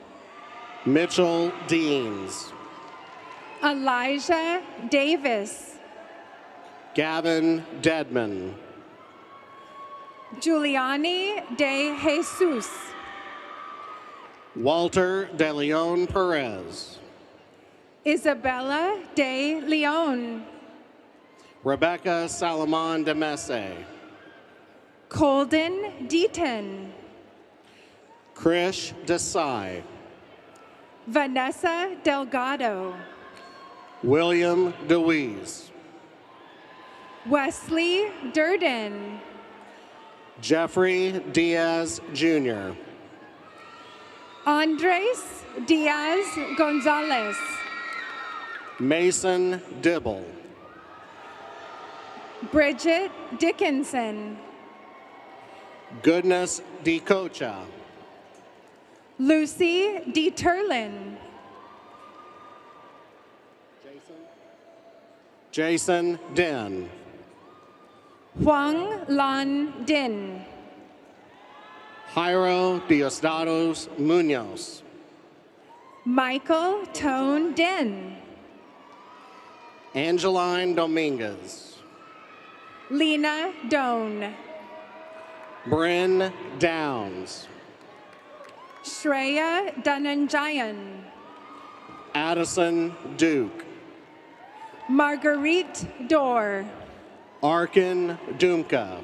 Mitchell Deans, Elijah Davis, Gavin Dedman, Giuliani de Jesus, Walter De Leon Perez, Isabella de Leon, Rebecca Salomon de Messe, Colden Deaton, Krish Desai, Vanessa Delgado, William DeWeese, Wesley Durden, Jeffrey Diaz Jr., Andres Diaz Gonzalez, Mason Dibble, Bridget Dickinson, Goodness DeCocha, Lucy D. Turlin, Jason Den, Huang Lan Din, Jairo Diosdados Munoz, Michael Tone Din, Angeline Dominguez, Lena Doan, Bryn Downs, Shreya Dhananjayan, Addison Duke, Marguerite Dorr, Arkin Dumka,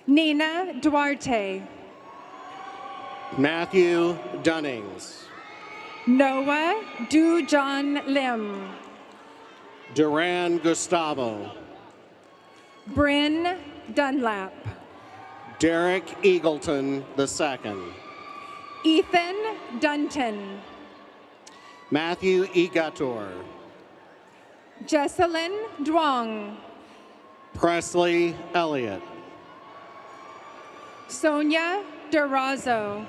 Nina Duarte, Matthew Dunnings, Noah Du John Lim, Duran Gustavo, Bryn Dunlap, Derek Eagleton II, Ethan Dunton, Matthew Igator, Jesselyn Duong, Presley Elliott, Sonia Durazo,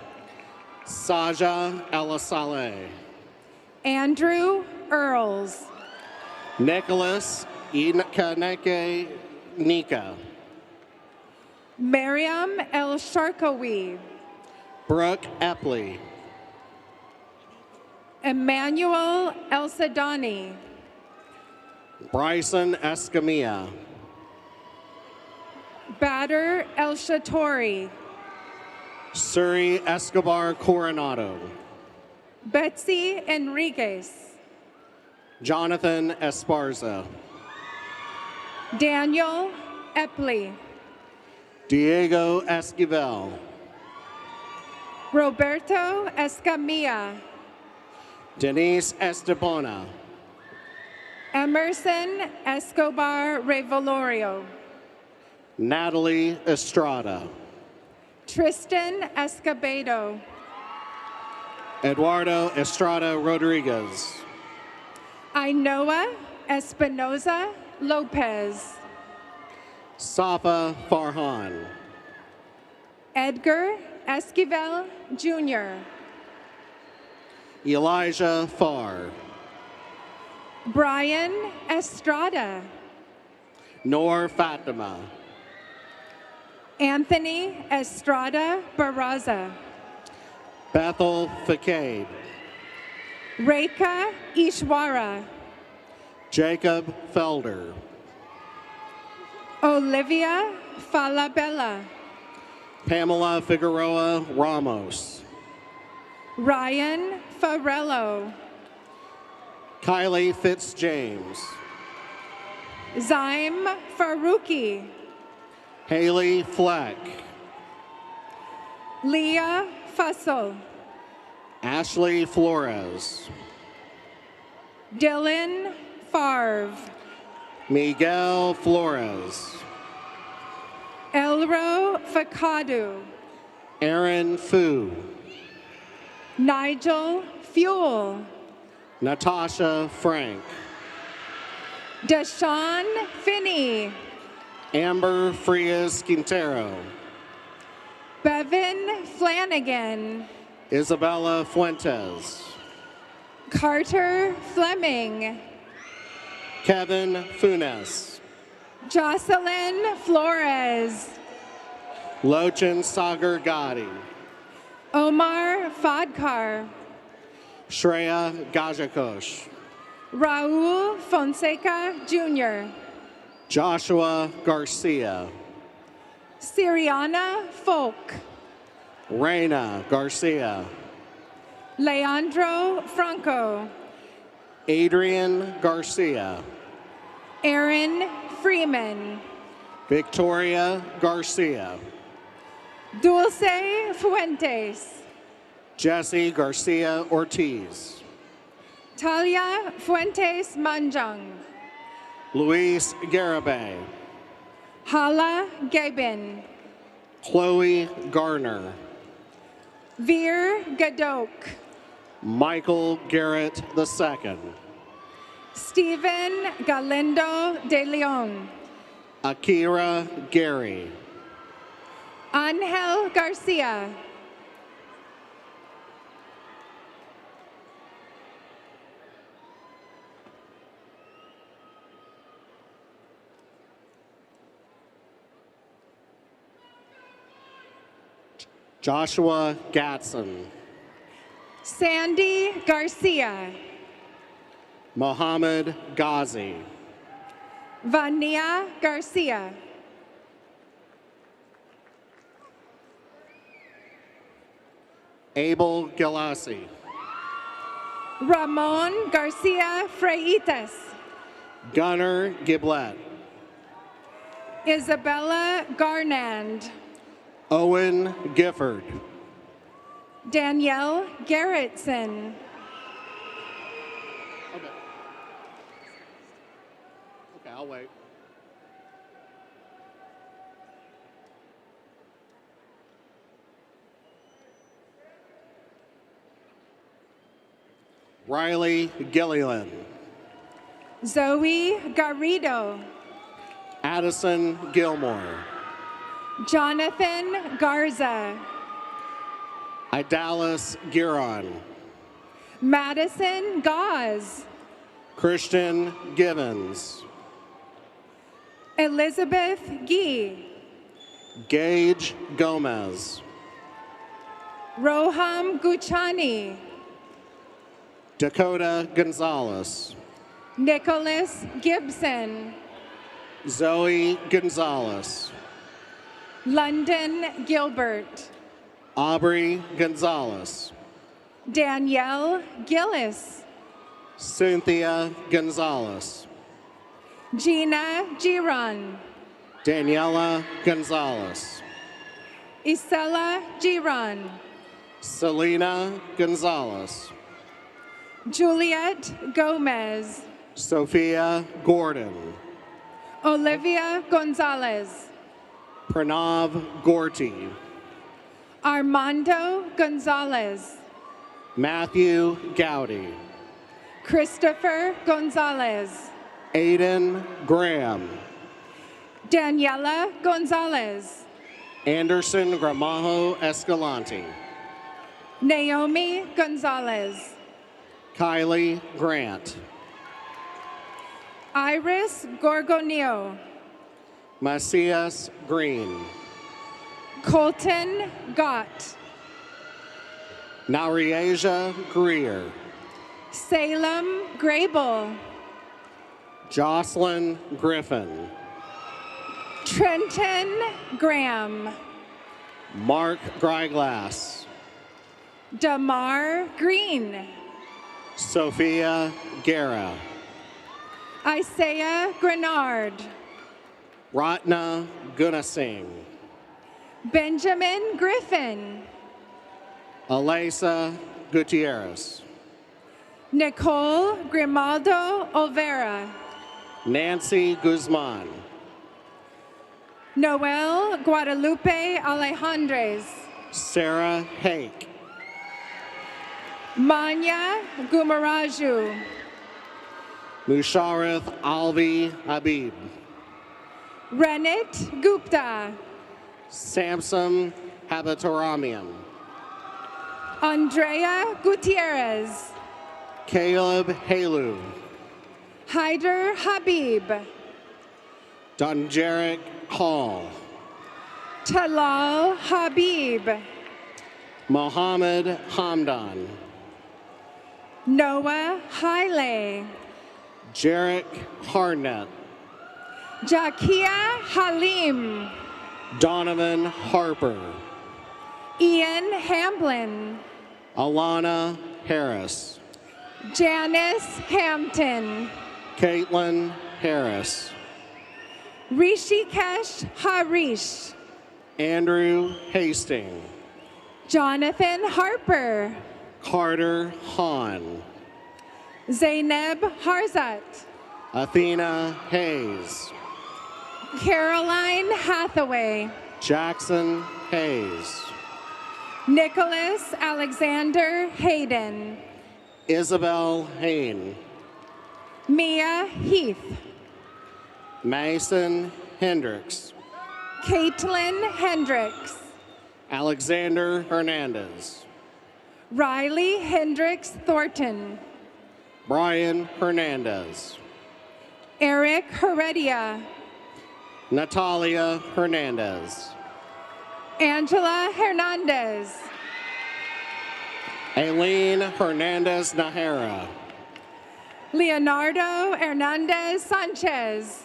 Saja Elisale, Andrew Earls, Nicholas Ikaneke Nika, Miriam El Sharkawi, Brooke Epley, Emmanuel El Sadani, Bryson Escamilla, Bader El Shatori, Suri Escobar Coronado, Betsy Enriquez, Jonathan Esparza, Daniel Epley, Diego Esquivel, Roberto Escamilla, Denise Estepona, Emerson Escobar Revolorio, Natalie Estrada, Tristan Escobedo, Eduardo Estrada Rodriguez, Ainoa Espinoza Lopez, Safa Farhan, Edgar Esquivel Jr., Elijah Farr, Brian Estrada, Noor Fatima, Anthony Estrada Barraza, Bethel Facade, Rekha Ishwara, Jacob Felder, Olivia Falabella, Pamela Figueroa Ramos, Ryan Farello, Kylie Fitzjames, Zaim Faruqi, Haley Fleck, Leah Fussell, Ashley Flores, Dylan Favre, Miguel Flores, Elro Fakadu, Aaron Fu, Nigel Fuel, Natasha Frank, Deshaun Finney, Amber Frias Quintero, Bevan Flanagan, Isabella Fuentes, Carter Fleming, Kevin Funes, Jocelyn Flores, Lochin Sagar Gadi, Omar Fadkar, Shreya Gajakosh, Raul Fonseca Jr., Joshua Garcia, Siriana Folk, Reina Garcia, Leandro Franco, Adrian Garcia, Aaron Freeman, Victoria Garcia, Dulce Fuentes, Jesse Garcia Ortiz, Talia Fuentes Manjang, Luis Garabay, Hala Gabin, Chloe Garner. Veer Gadok. Michael Garrett II. Stephen Galindo de Leon. Akira Gary. Angel Garcia. Joshua Gatson. Sandy Garcia. Mohammed Ghazi. Vania Garcia. Abel Galassi. Ramon Garcia Freitas. Gunnar Giblet. Isabella Garnand. Owen Gifford. Danielle Garrettson. Okay, I'll wait. Riley Gilliland. Zoe Garrido. Addison Gilmore. Jonathan Garza. Idalis Giron. Madison Gause. Christian Givens. Elizabeth Gee. Gage Gomez. Roham Guchani. Dakota Gonzalez. Nicholas Gibson. Zoe Gonzalez. London Gilbert. Aubrey Gonzalez. Danielle Gillis. Cynthia Gonzalez. Gina Giron. Daniela Gonzalez. Isela Giron. Selena Gonzalez. Juliet Gomez. Sophia Gordon. Olivia Gonzalez. Pranav Gorty. Armando Gonzalez. Matthew Gowdy. Christopher Gonzalez. Aiden Graham. Daniela Gonzalez. Anderson Gramajo Escalante. Naomi Gonzalez. Kylie Grant. Iris Gorgonio. Macias Green. Colton Gott. Narieja Greer. Salem Grable. Jocelyn Griffin. Trenton Graham. Mark Gryglass. Damar Green. Sophia Guerra. Isaiah Grenard. Ratna Gunasingh. Benjamin Griffin. Alesa Gutierrez. Nicole Grimaldo Olvera. Nancy Guzman. Noel Guadalupe Alejandres. Sarah Hake. Manya Gumaraju. Musharraf Alvi Habib. Renit Gupta. Samson Habitaramian. Andrea Gutierrez. Caleb Halu. Hyder Habib. Dunjeric Hall. Talal Habib. Mohammed Hamdan. Noah Haile. Jarek Harnett. Jakia Halim. Donovan Harper. Ian Hamblin. Alana Harris. Janice Hampton. Caitlin Harris. Rishikesh Harish. Andrew Hastings. Jonathan Harper. Carter Hahn. Zainab Harzat. Athena Hayes. Caroline Hathaway. Jackson Hayes. Nicholas Alexander Hayden. Isabel Hain. Mia Heath. Mason Hendricks. Caitlin Hendricks. Alexander Hernandez. Riley Hendricks Thornton. Brian Hernandez. Eric Heredia. Natalia Hernandez. Angela Hernandez. Aileen Hernandez Nahara. Leonardo Hernandez Sanchez.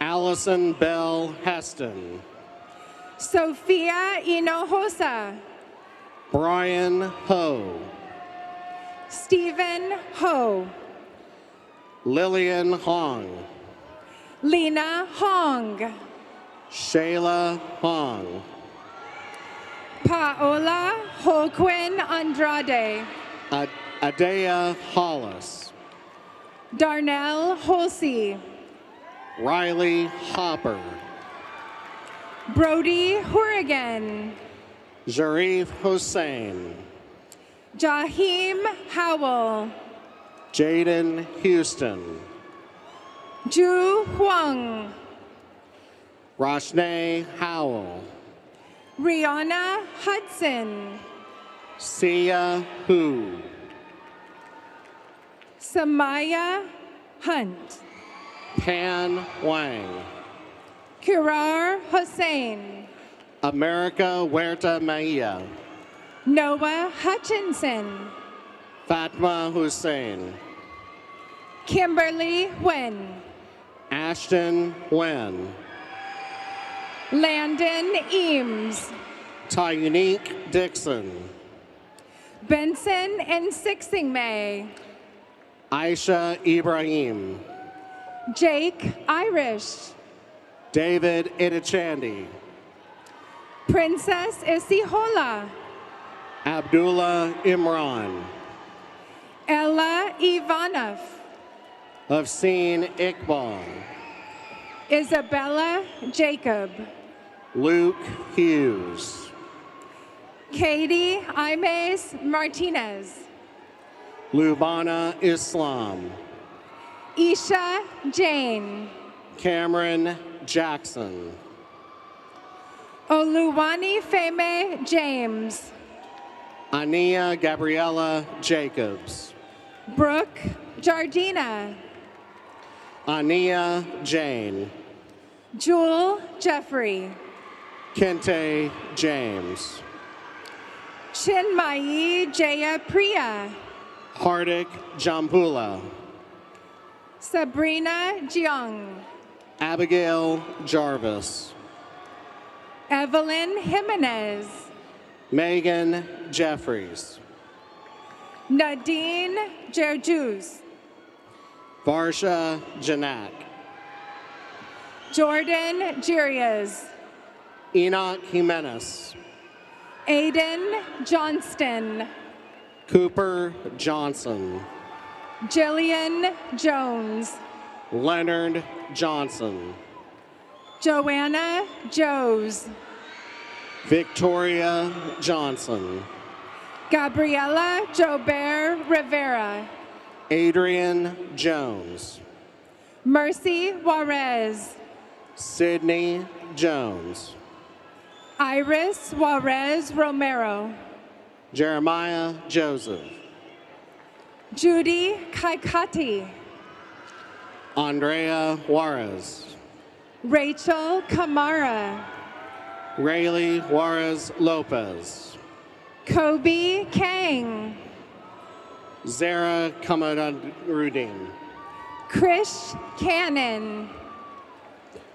Allison Bell Heston. Sofia Hinojosa. Brian Ho. Stephen Ho. Lillian Hong. Lena Hong. Shayla Hong. Paola Joaquin Andrade. Adea Hollis. Darnell Holsey. Riley Hopper. Brody Horrigan. Zarif Hussein. Jaheim Howell. Jaden Houston. Ju Huang. Roshne Howell. Rihanna Hudson. Sia Hu. Samaya Hunt. Pan Wang. Kirar Hussein. America Huerta Maia. Noah Hutchinson. Fatma Hussein. Kimberly Nguyen. Ashton Nguyen. Landon Eames. Tyunique Dixon. Benson and Sixingmay. Aisha Ibrahim. Jake Irish. David Itachandi. Princess Isihola. Abdullah Imran. Ella Ivanov. Hafseen Iqbal. Isabella Jacob. Luke Hughes. Katie Imes Martinez. Lubana Islam. Isha Jane. Cameron Jackson. Oluwani Feme James. Ania Gabriella Jacobs. Brooke Jardina. Ania Jane. Jewel Jeffrey. Kente James. Chinmayi Jaya Priya. Hardik Jambula. Sabrina Jiang. Abigail Jarvis. Evelyn Jimenez. Megan Jeffries. Nadine Jerjus. Varsha Janak. Jordan Jirias. Enoch Jimenez. Aiden Johnston. Cooper Johnson. Jillian Jones. Leonard Johnson. Joanna Joes. Victoria Johnson. Gabriela Jobert Rivera. Adrian Jones. Mercy Juarez. Sydney Jones. Iris Juarez Romero. Jeremiah Joseph. Judy Kaikati. Andrea Juarez. Rachel Kamara. Rayleigh Juarez Lopez. Kobe Kang. Zara Kamarudin. Krish Cannon.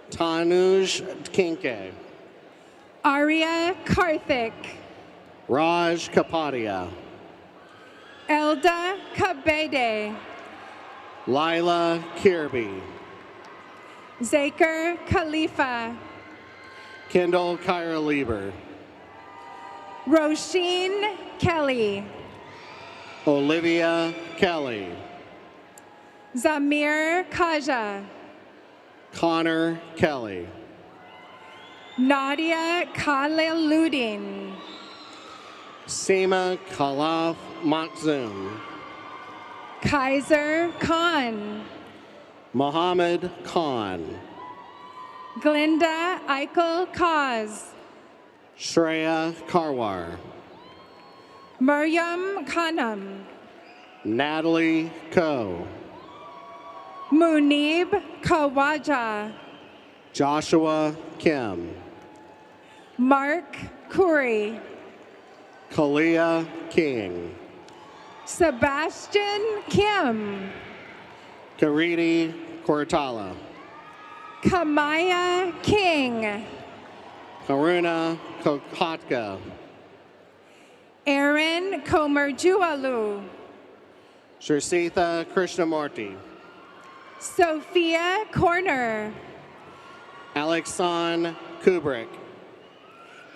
Tanuj Kinke. Arya Karthik. Raj Kapadia. Elda Kabede. Lila Kirby. Zaker Khalifa. Kendall Kyra Lieber. Roisin Kelly. Olivia Kelly. Zamir Kaja. Connor Kelly. Nadia Khaliludin. Seema Khalaf Makhzoom. Kaiser Khan. Mohammed Khan. Glinda Eichel Kaz. Shreya Karwar. Miriam Khanam. Natalie Ko. Munib Kawaja. Joshua Kim. Mark Curry. Kalia King. Sebastian Kim. Kariti Kortala. Kamaya King. Karuna Kokotka. Aaron Komerjualu. Shirsitha Krishnamurti. Sophia Corner. Alexan Kubrick.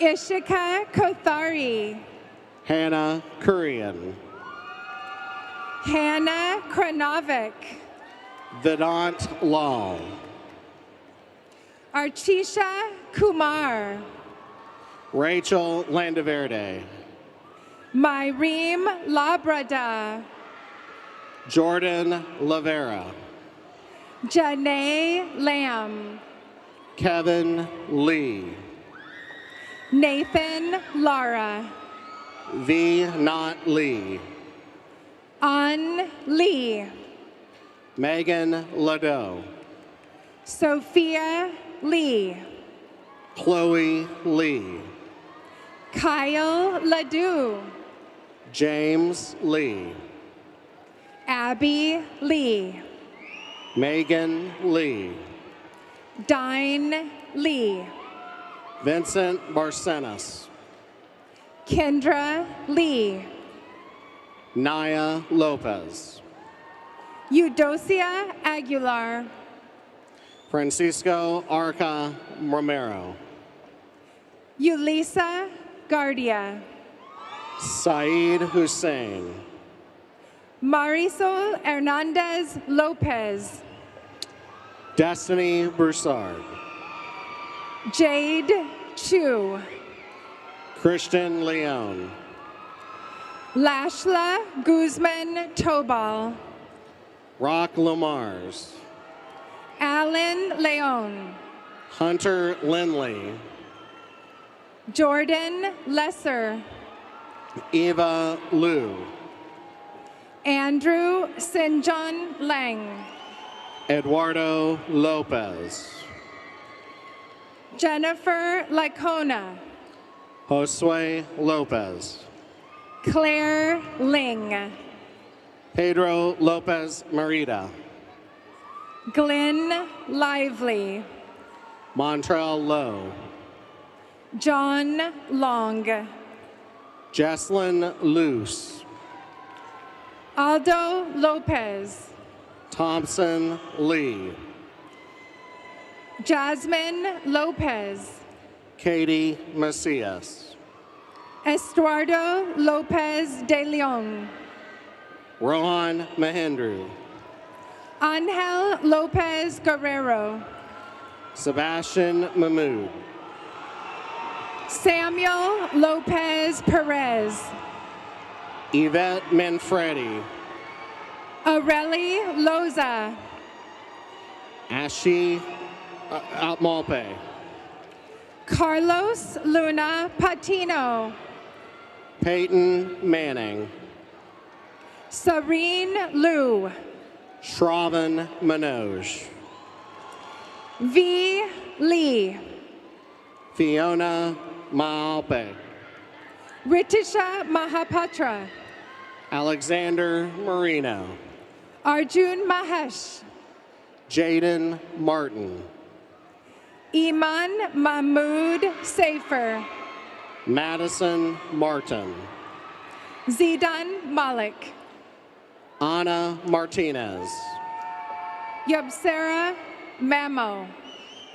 Ishika Kothari. Hannah Kurian. Hannah Kranovic. Vedant Lal. Archisha Kumar. Rachel Landaverde. Myreem Labrada. Jordan Lavera. Janae Lamb. Kevin Lee. Nathan Lara. V. Not Lee. An Lee. Megan Ladeau. Sophia Lee. Chloe Lee. Kyle Ledoux. James Lee. Abby Lee. Megan Lee. Dine Lee. Vincent Barcenas. Kendra Lee. Naya Lopez. Eudocia Aguilar. Francisco Arca Romero. Yulisa Guardia. Saeed Hussein. Marisol Hernandez Lopez. Destiny Broussard. Jade Chu. Christian Leon. Lashla Guzman Tobal. Rock Lamars. Alan Leon. Hunter Lindley. Jordan Lesser. Eva Liu. Andrew Sinjon Lang. Eduardo Lopez. Jennifer Lacona. Josue Lopez. Claire Ling. Pedro Lopez Merida. Glenn Lively. Montrell Lowe. John Long. Jesslyn Luce. Aldo Lopez. Thompson Lee. Jasmine Lopez. Katie Macias. Estuardo Lopez de Leon. Rohan Mahindru. Angel Lopez Guerrero. Sebastian Mahmood. Samuel Lopez Perez. Yvette Manfredi. Areli Loza. Ashi Malpe. Carlos Luna Patino. Peyton Manning. Serene Liu. Shravan Manoj. V. Lee. Fiona Malpe. Ritisha Mahapatra. Alexander Marino. Arjun Mahesh. Jaden Martin. Iman Mahmood Safer. Madison Martin. Zidan Malik. Ana Martinez. Yabsera Mamo.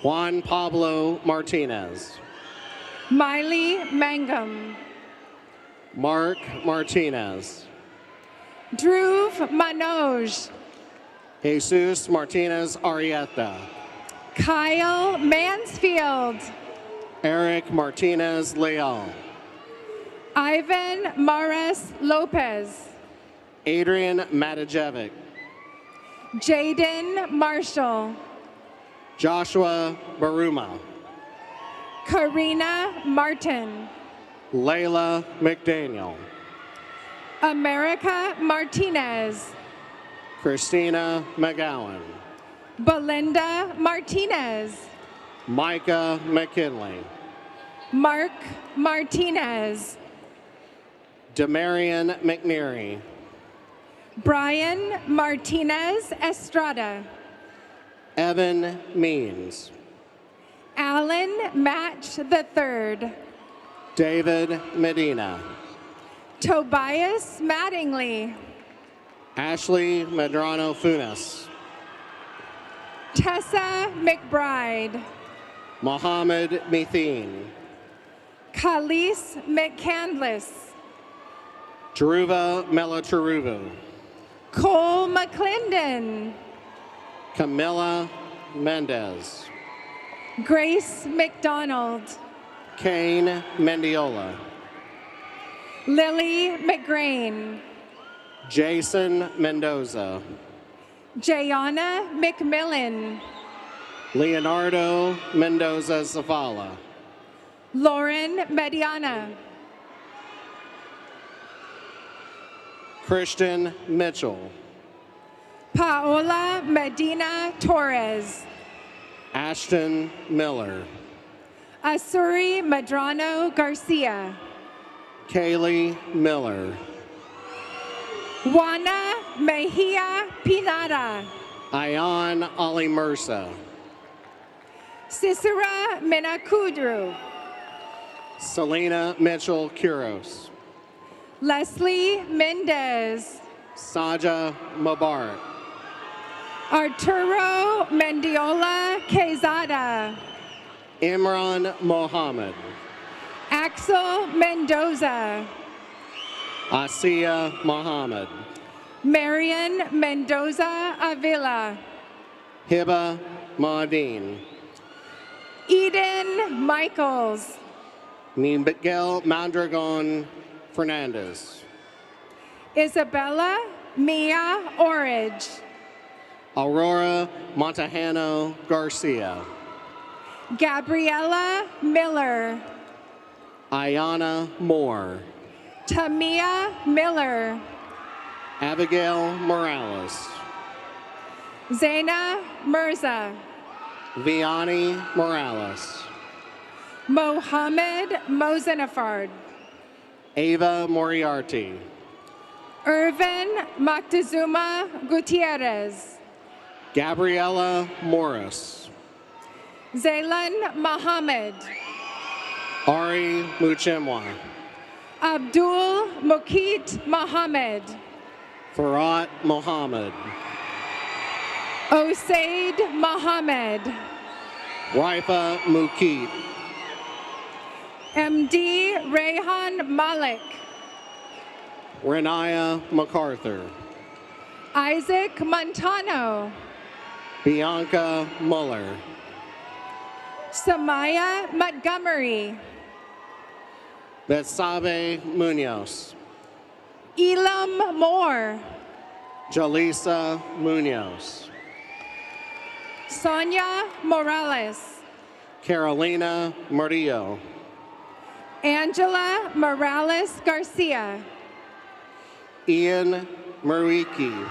Juan Pablo Martinez. Miley Mangum. Mark Martinez. Dhruv Manoj. Jesus Martinez Arieta. Kyle Mansfield. Eric Martinez Leal. Ivan Mares Lopez. Adrian Matajevic. Jaden Marshall. Joshua Baruma. Karina Martin. Layla McDaniel. America Martinez. Christina McGowan. Belinda Martinez. Micah McKinley. Mark Martinez. Demarion McNeary. Brian Martinez Estrada. Evan Means. Alan Match III. David Medina. Tobias Mattingly. Ashley Medrano Funes. Tessa McBride. Mohammed Mithine. Khalees McCandless. Jeruva Melacheruvu. Cole McClendon. Camilla Mendez. Grace McDonald. Kane Mendiola. Lily McGrain. Jason Mendoza. Jayana McMillan. Leonardo Mendoza Zavala. Lauren Mediana. Christian Mitchell. Paola Medina Torres. Ashton Miller. Asuri Medrano Garcia. Kaylee Miller. Juana Mejia Pinada. Ayan Ali Mursa. Cicera Minakudru. Selena Mitchell Kuros. Leslie Mendez. Saja Mubarak. Arturo Mendiola Quezada. Imran Mohammed. Axel Mendoza. Asiya Mohammed. Marian Mendoza Avila. Hiba Maadeen. Eden Michaels. Miguel Mondragon Fernandez. Isabella Mia Orridge. Aurora Montejano Garcia. Gabriella Miller. Ayana Moore. Tamia Miller. Abigail Morales. Zaina Mirza. Vianney Morales. Mohammed Mozenafard. Ava Moriarty. Irvin Moctezuma Gutierrez. Gabriella Morris. Zaylan Mohammed. Ari Muchemwa. Abdul Mukit Mohammed. Farhat Mohammed. Osaid Mohammed. Raifa Mukit. MD Rayhan Malik. Renaya MacArthur. Isaac Montano. Bianca Muller. Samaya Montgomery. Betsabe Munoz. Elam Moore. Jalisa Munoz. Sonia Morales. Carolina Murillo. Angela Morales Garcia. Ian Muriqui.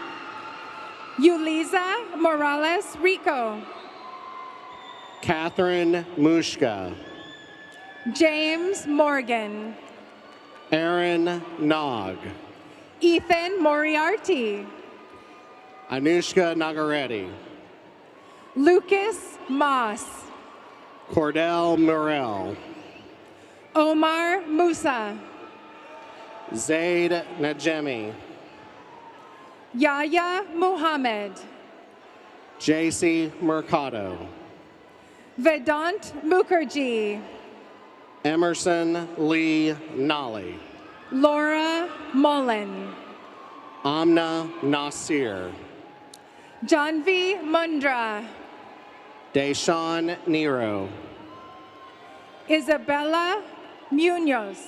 Yuliza Morales Rico. Catherine Mushka. James Morgan. Aaron Nog. Ethan Moriarty. Anushka Nagareddy. Lucas Moss. Cordell Murrell. Omar Musa. Zaid Najemi. Yahya Muhammad. JC Mercado. Vedant Mukherjee. Emerson Lee Nolly. Laura Mullen. Amna Nasir. Janvi Mundra. Deshaun Nero. Isabella Munoz.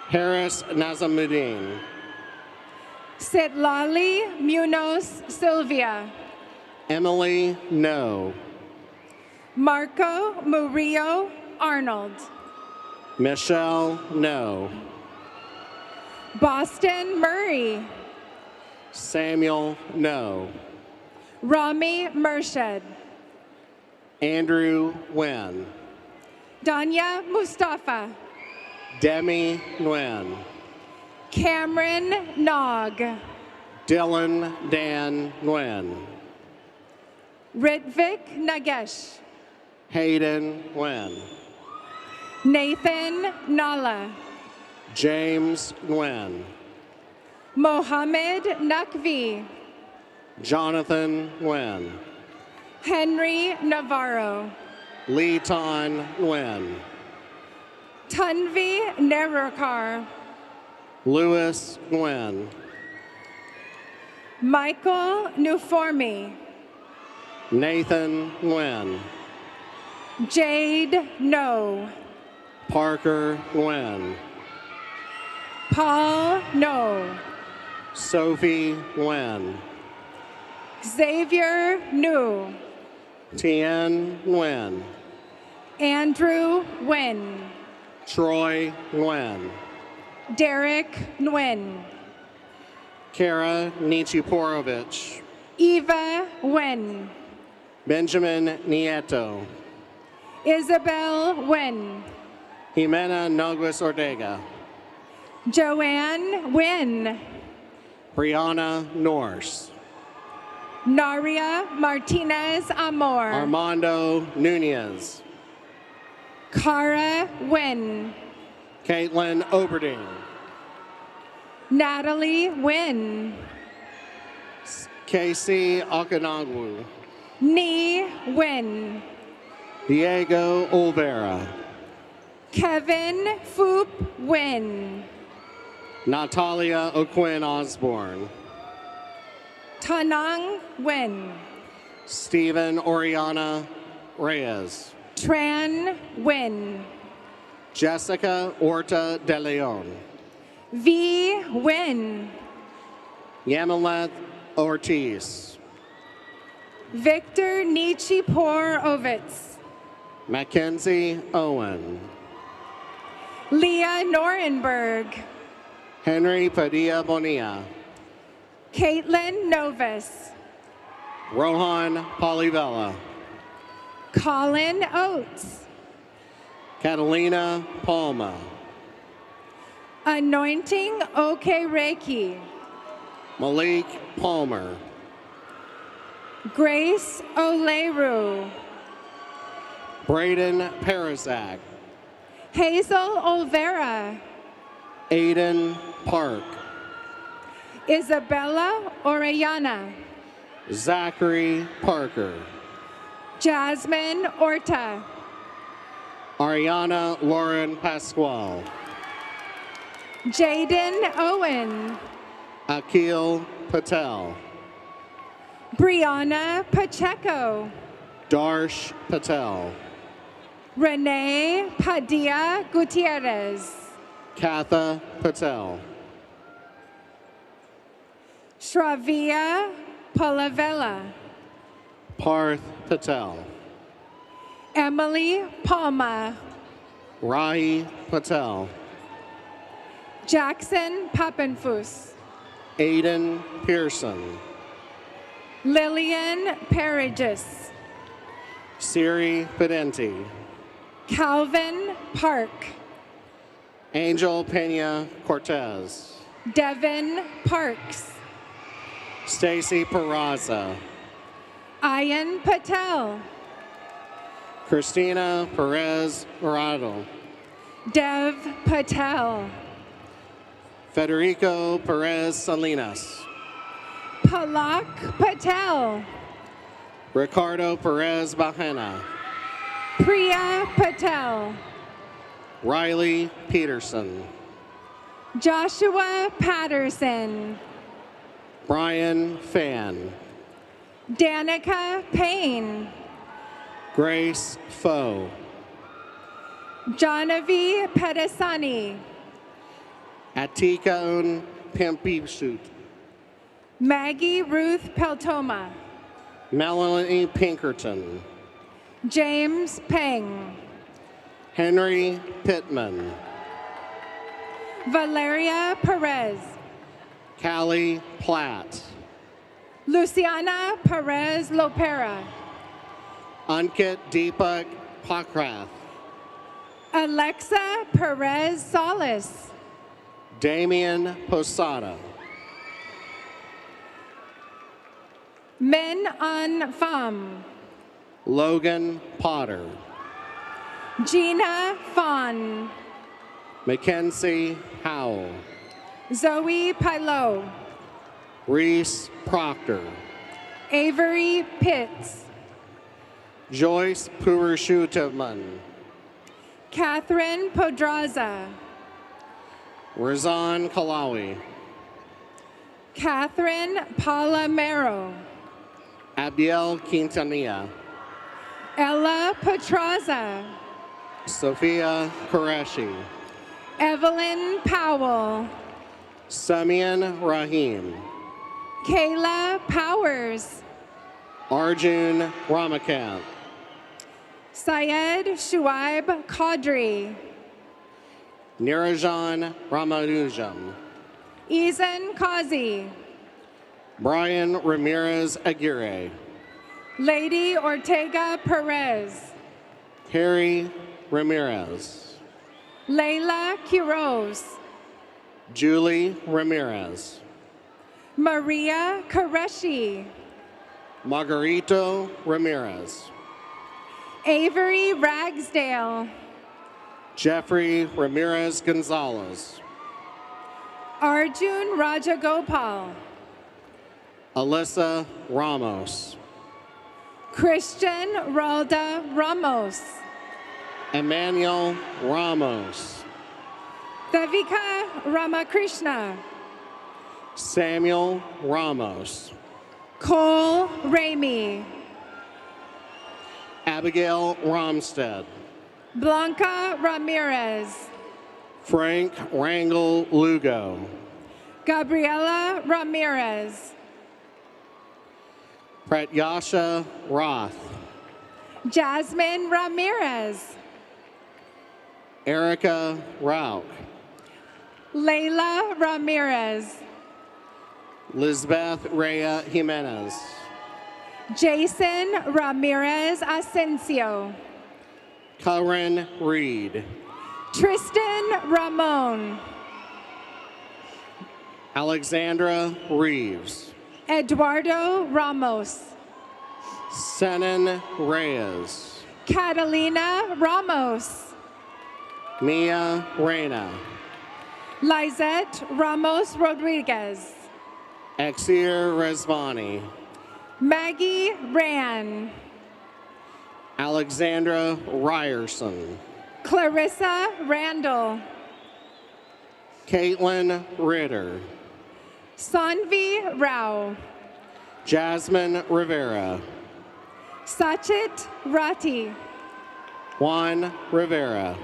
Harris Nazamuddin. Sitlali Munoz Sylvia. Emily No. Marco Murillo Arnold. Michelle No. Boston Murray. Samuel No. Rami Murshid. Andrew Nguyen. Danya Mustafa. Demi Nguyen. Cameron Nog. Dylan Dan Nguyen. Ritvik Nagesh. Hayden Nguyen. Nathan Nala. James Nguyen. Mohammed Nakvi. Jonathan Nguyen. Henry Navarro. Lee Ton Nguyen. Tanvi Nerukar. Louis Nguyen. Michael Nuformi. Nathan Nguyen. Jade No. Parker Nguyen. Paul No. Sophie Nguyen. Xavier Nu. Tien Nguyen. Andrew Nguyen. Troy Nguyen. Derek Nguyen. Kara Nichiporovich. Eva Nguyen. Benjamin Nieto. Isabel Nguyen. Jimena Nogues Ortega. Joanne Nguyen. Brianna Norse. Naria Martinez Amor. Armando Nunez. Cara Nguyen. Caitlin Oberding. Natalie Nguyen. Casey Okanagwu. Ni Nguyen. Diego Olvera. Kevin Foop Nguyen. Natalia O'Quinn Osborne. Tanang Nguyen. Stephen Oriana Reyes. Tran Nguyen. Jessica Orta de Leon. V Nguyen. Yamileth Ortiz. Victor Nichiporovitz. Mackenzie Owen. Leah Norenberg. Henry Padilla Bonilla. Caitlin Novus. Rohan Polivella. Colin Oates. Catalina Palma. Anointing OK Reiki. Malik Palmer. Grace Oleru. Braden Parazak. Hazel Olvera. Aiden Park. Isabella Orellana. Zachary Parker. Jasmine Orta. Ariana Lauren Pasquale. Jaden Owen. Akil Patel. Brianna Pacheco. Darsh Patel. Renee Padilla Gutierrez. Katha Patel. Shravia Palavella. Parth Patel. Emily Palma. Rai Patel. Jackson Papenfus. Aiden Pearson. Lillian Pareges. Siri Pedenti. Calvin Park. Angel Pena Cortez. Devin Parks. Stacy Peraza. Ayan Patel. Christina Perez Morado. Dev Patel. Federico Perez Salinas. Palak Patel. Ricardo Perez Bahena. Priya Patel. Riley Peterson. Joshua Patterson. Brian Fan. Danica Payne. Grace Foe. Janavi Pedasani, Atikaun Pimpishut, Maggie Ruth Peltoma, Melanie Pinkerton, James Peng, Henry Pittman, Valeria Perez, Callie Platt, Luciana Perez Lopera, Ankit Deepak Pakrath, Alexa Perez Solis, Damian Posada, Min An Pham, Logan Potter, Gina Fawn, Mackenzie Howell, Zoe Pilot, Reese Proctor, Avery Pitts, Joyce Purushottam, Catherine Podraza, Razan Kalawi, Catherine Palomero, Abdiel Quintanilla, Ella Petraza, Sophia Qureshi, Evelyn Powell, Samian Rahim, Kayla Powers, Arjun Ramakant, Syed Shuaib Qadri, Nirajan Ramanujam, Izan Kazi, Brian Ramirez Aguirre, Lady Ortega Perez, Harry Ramirez, Layla Quiroz, Julie Ramirez, Maria Qureshi, Margarito Ramirez, Avery Ragsdale, Jeffrey Ramirez Gonzalez, Arjun Rajagopal, Alyssa Ramos, Christian Ralda Ramos, Emmanuel Ramos, Devika Ramakrishna, Samuel Ramos, Cole Ramey, Abigail Romstead, Blanca Ramirez, Frank Rangel Lugo, Gabriela Ramirez, Pratyasha Roth, Jasmine Ramirez, Erica Rauch, Layla Ramirez, Lizbeth Rhea Jimenez, Jason Ramirez Asensio, Karen Reed, Tristan Ramon, Alexandra Reeves, Eduardo Ramos, Senan Reyes, Catalina Ramos, Mia Reyna, Lizette Ramos Rodriguez, Exir Rezvani, Maggie Ran, Alexandra Ryerson, Clarissa Randall, Caitlin Ritter, Sanvi Rao, Jasmine Rivera, Sachit Rati, Juan Rivera,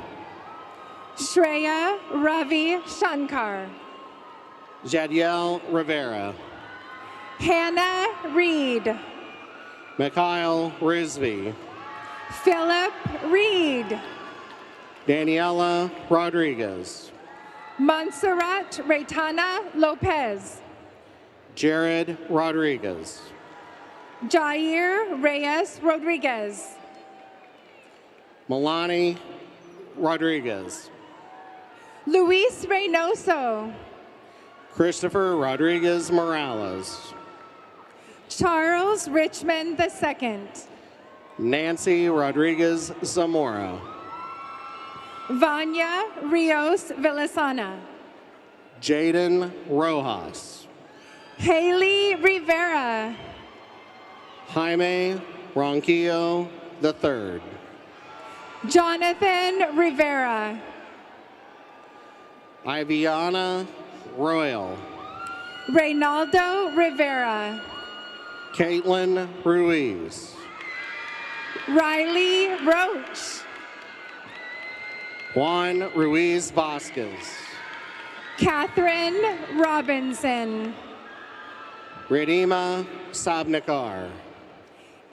Shreya Ravi Shankar, Jadiel Rivera, Hannah Reed, Mikhail Rizvi, Philip Reed, Daniela Rodriguez, Montserrat Raytana Lopez, Jared Rodriguez, Jair Reyes Rodriguez, Milani Rodriguez, Luis Reynoso, Christopher Rodriguez Morales, Charles Richmond II, Nancy Rodriguez Zamora, Vanya Rios Villasana, Jaden Rojas, Haley Rivera, Jaime Ronquillo III, Jonathan Rivera, Iviana Royal, Reynaldo Rivera, Caitlin Ruiz, Riley Roach, Juan Ruiz Vasquez. Catherine Robinson. Redima Sabnikar.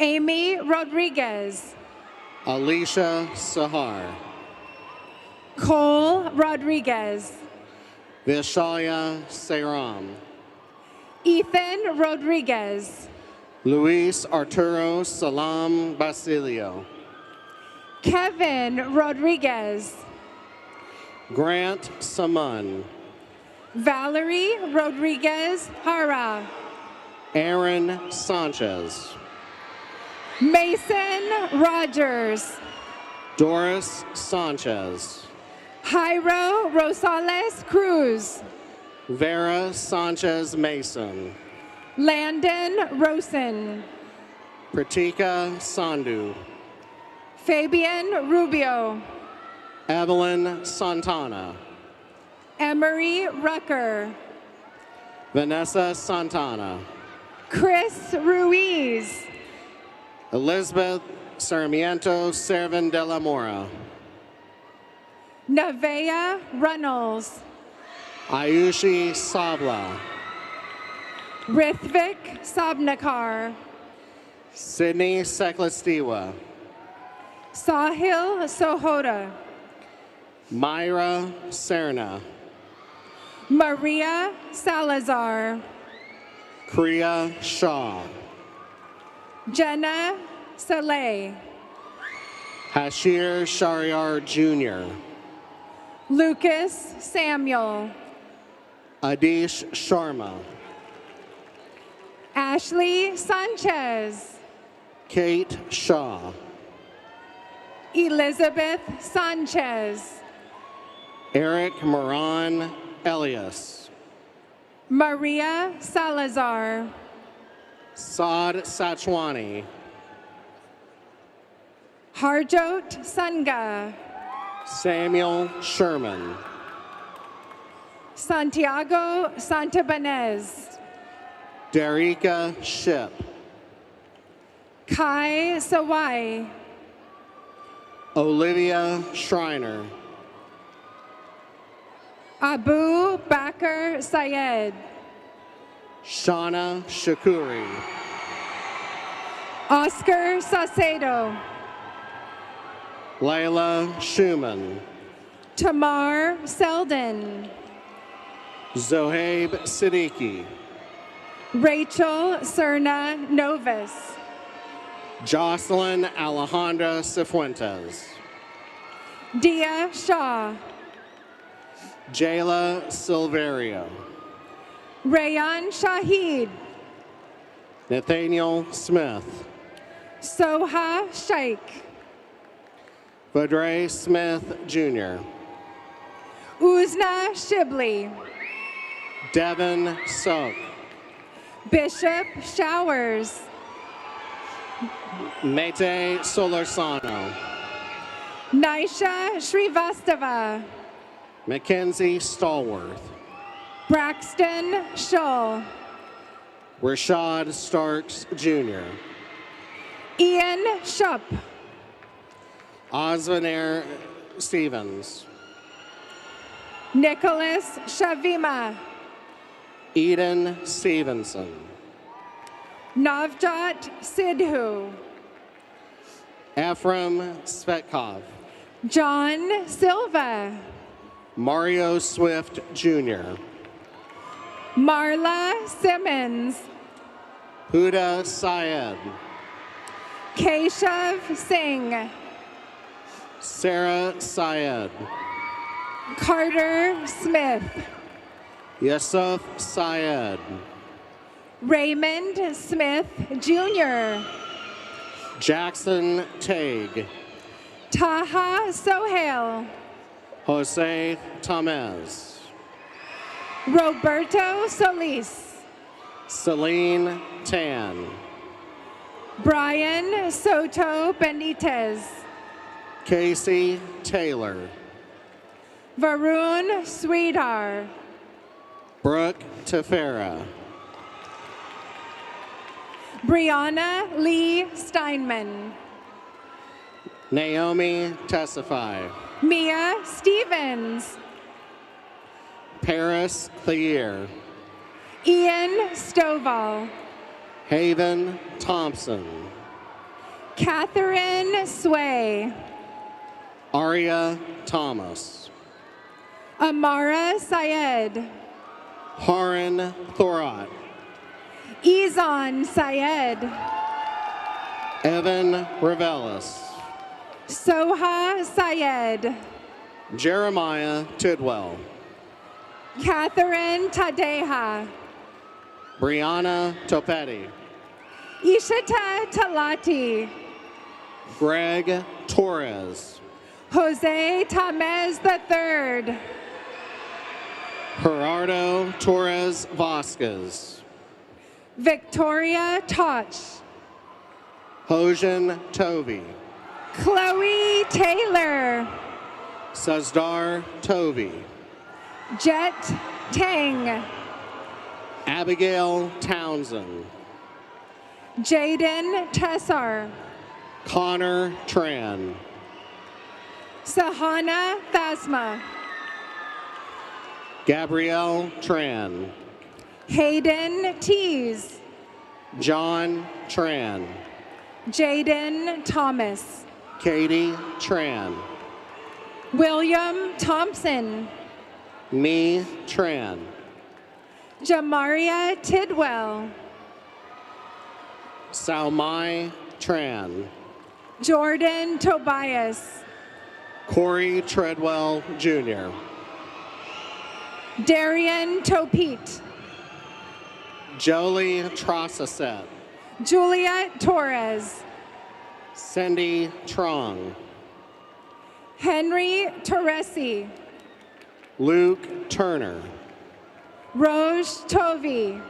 Amy Rodriguez. Alicia Sahar. Cole Rodriguez. Vishalya Sairam. Ethan Rodriguez. Luis Arturo Salam Basilio. Kevin Rodriguez. Grant Saman. Valerie Rodriguez Hara. Aaron Sanchez. Mason Rogers. Doris Sanchez. Jairo Rosales Cruz. Vera Sanchez Mason. Landon Rosen. Pratika Sandhu. Fabian Rubio. Evelyn Santana. Emery Rucker. Vanessa Santana. Chris Ruiz. Elizabeth Sarmiento Servan de la Mora. Nevaeh Runnels. Ayushi Savla. Rithvik Sabnakar. Sydney Seklistiwa. Sahil Sohoda. Myra Serna. Maria Salazar. Kriya Shaw. Jenna Saleh. Hashir Shariar Jr. Lucas Samuel. Adish Sharma. Ashley Sanchez. Kate Shaw. Elizabeth Sanchez. Eric Moran Elias. Maria Salazar. Saad Sachwani. Harjot Sangha. Samuel Sherman. Santiago Santabanez. Darika Ship. Kai Sawai. Olivia Schreiner. Abu Bakr Sayed. Shauna Shakuri. Oscar Saucedo. Layla Schumann. Tamar Selden. Zohaib Siddiqui. Rachel Serna Novus. Jocelyn Alejandra Cifuentes. Dia Shaw. Jayla Silverio. Rayan Shahid. Nathaniel Smith. Soha Sheikh. Vadre Smith Jr. Uzna Shibli. Devin Sok. Bishop Showers. Mete Solorsano. Naisha Srivastava. Mackenzie Stallworth. Braxton Shull. Rashad Starks Jr. Ian Shupp. Osvanair Stevens. Nicholas Shavima. Eden Stevenson. Navjot Sidhu. Ephraim Svetkov. John Silva. Mario Swift Jr. Marla Simmons. Huda Syed. Keshav Singh. Sarah Syed. Carter Smith. Yusuf Syed. Raymond Smith Jr. Jackson Tague. Taha Sohail. Jose Tamez. Roberto Solis. Celine Tan. Brian Soto Benitez. Casey Taylor. Varun Sweetar. Brooke Tefera. Brianna Lee Steinman. Naomi Tessify. Mia Stevens. Paris Thayer. Ian Stovall. Haven Thompson. Catherine Sway. Aria Thomas. Amara Syed. Haran Thorat. Izan Syed. Evan Ravelis. Soha Syed. Jeremiah Tidwell. Catherine Tadeha. Brianna Topetti. Ishita Talati. Greg Torres. Jose Tamez III. Gerardo Torres Vasquez. Victoria Toch. Hojan Tovey. Chloe Taylor. Sazdar Tovey. Jet Tang. Abigail Townsend. Jaden Tessar. Connor Tran. Sahana Thasma. Gabrielle Tran. Hayden Tees. John Tran. Jaden Thomas. Katie Tran. William Thompson. Me Tran. Jamaria Tidwell. Salmai Tran. Jordan Tobias. Corey Treadwell Jr. Darian Topete. Jolie Trossaset. Juliet Torres. Cindy Trong. Henry Torresi. Luke Turner. Rose Tovey.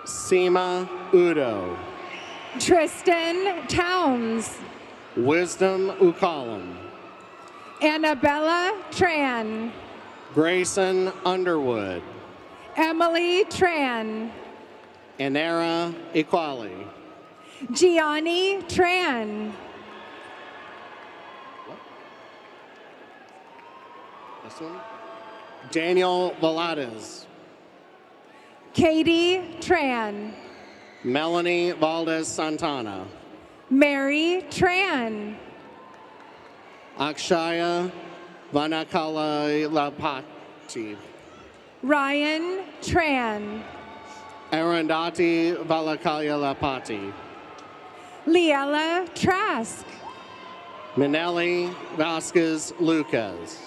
Seema Udo. Tristan Towns. Wisdom Ukalam. Annabella Tran. Grayson Underwood. Emily Tran. Inera Equali. Gianni Tran. This one? Daniel Velades. Katie Tran. Melanie Valdez Santana. Mary Tran. Akshaya Vanakalapati. Ryan Tran. Arundhati Valakalyalapati. Liella Trask. Minelli Vasquez Lucas.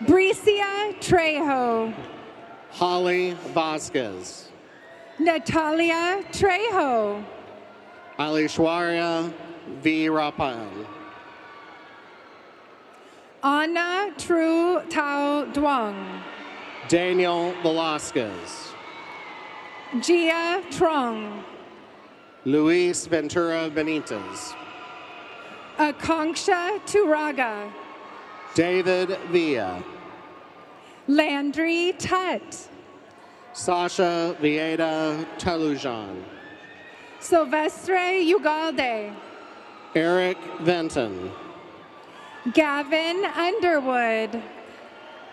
Bricia Trejo. Holly Vasquez. Natalia Trejo. Alishwarya V. Rapan. Anna Tru Tao Duong. Daniel Velasquez. Gia Trong. Luis Ventura Benitez. Akanksha Turaga. David Villa. Landry Tut. Sasha Vieda Talujan. Silvestre Ugalde. Eric Venton. Gavin Underwood.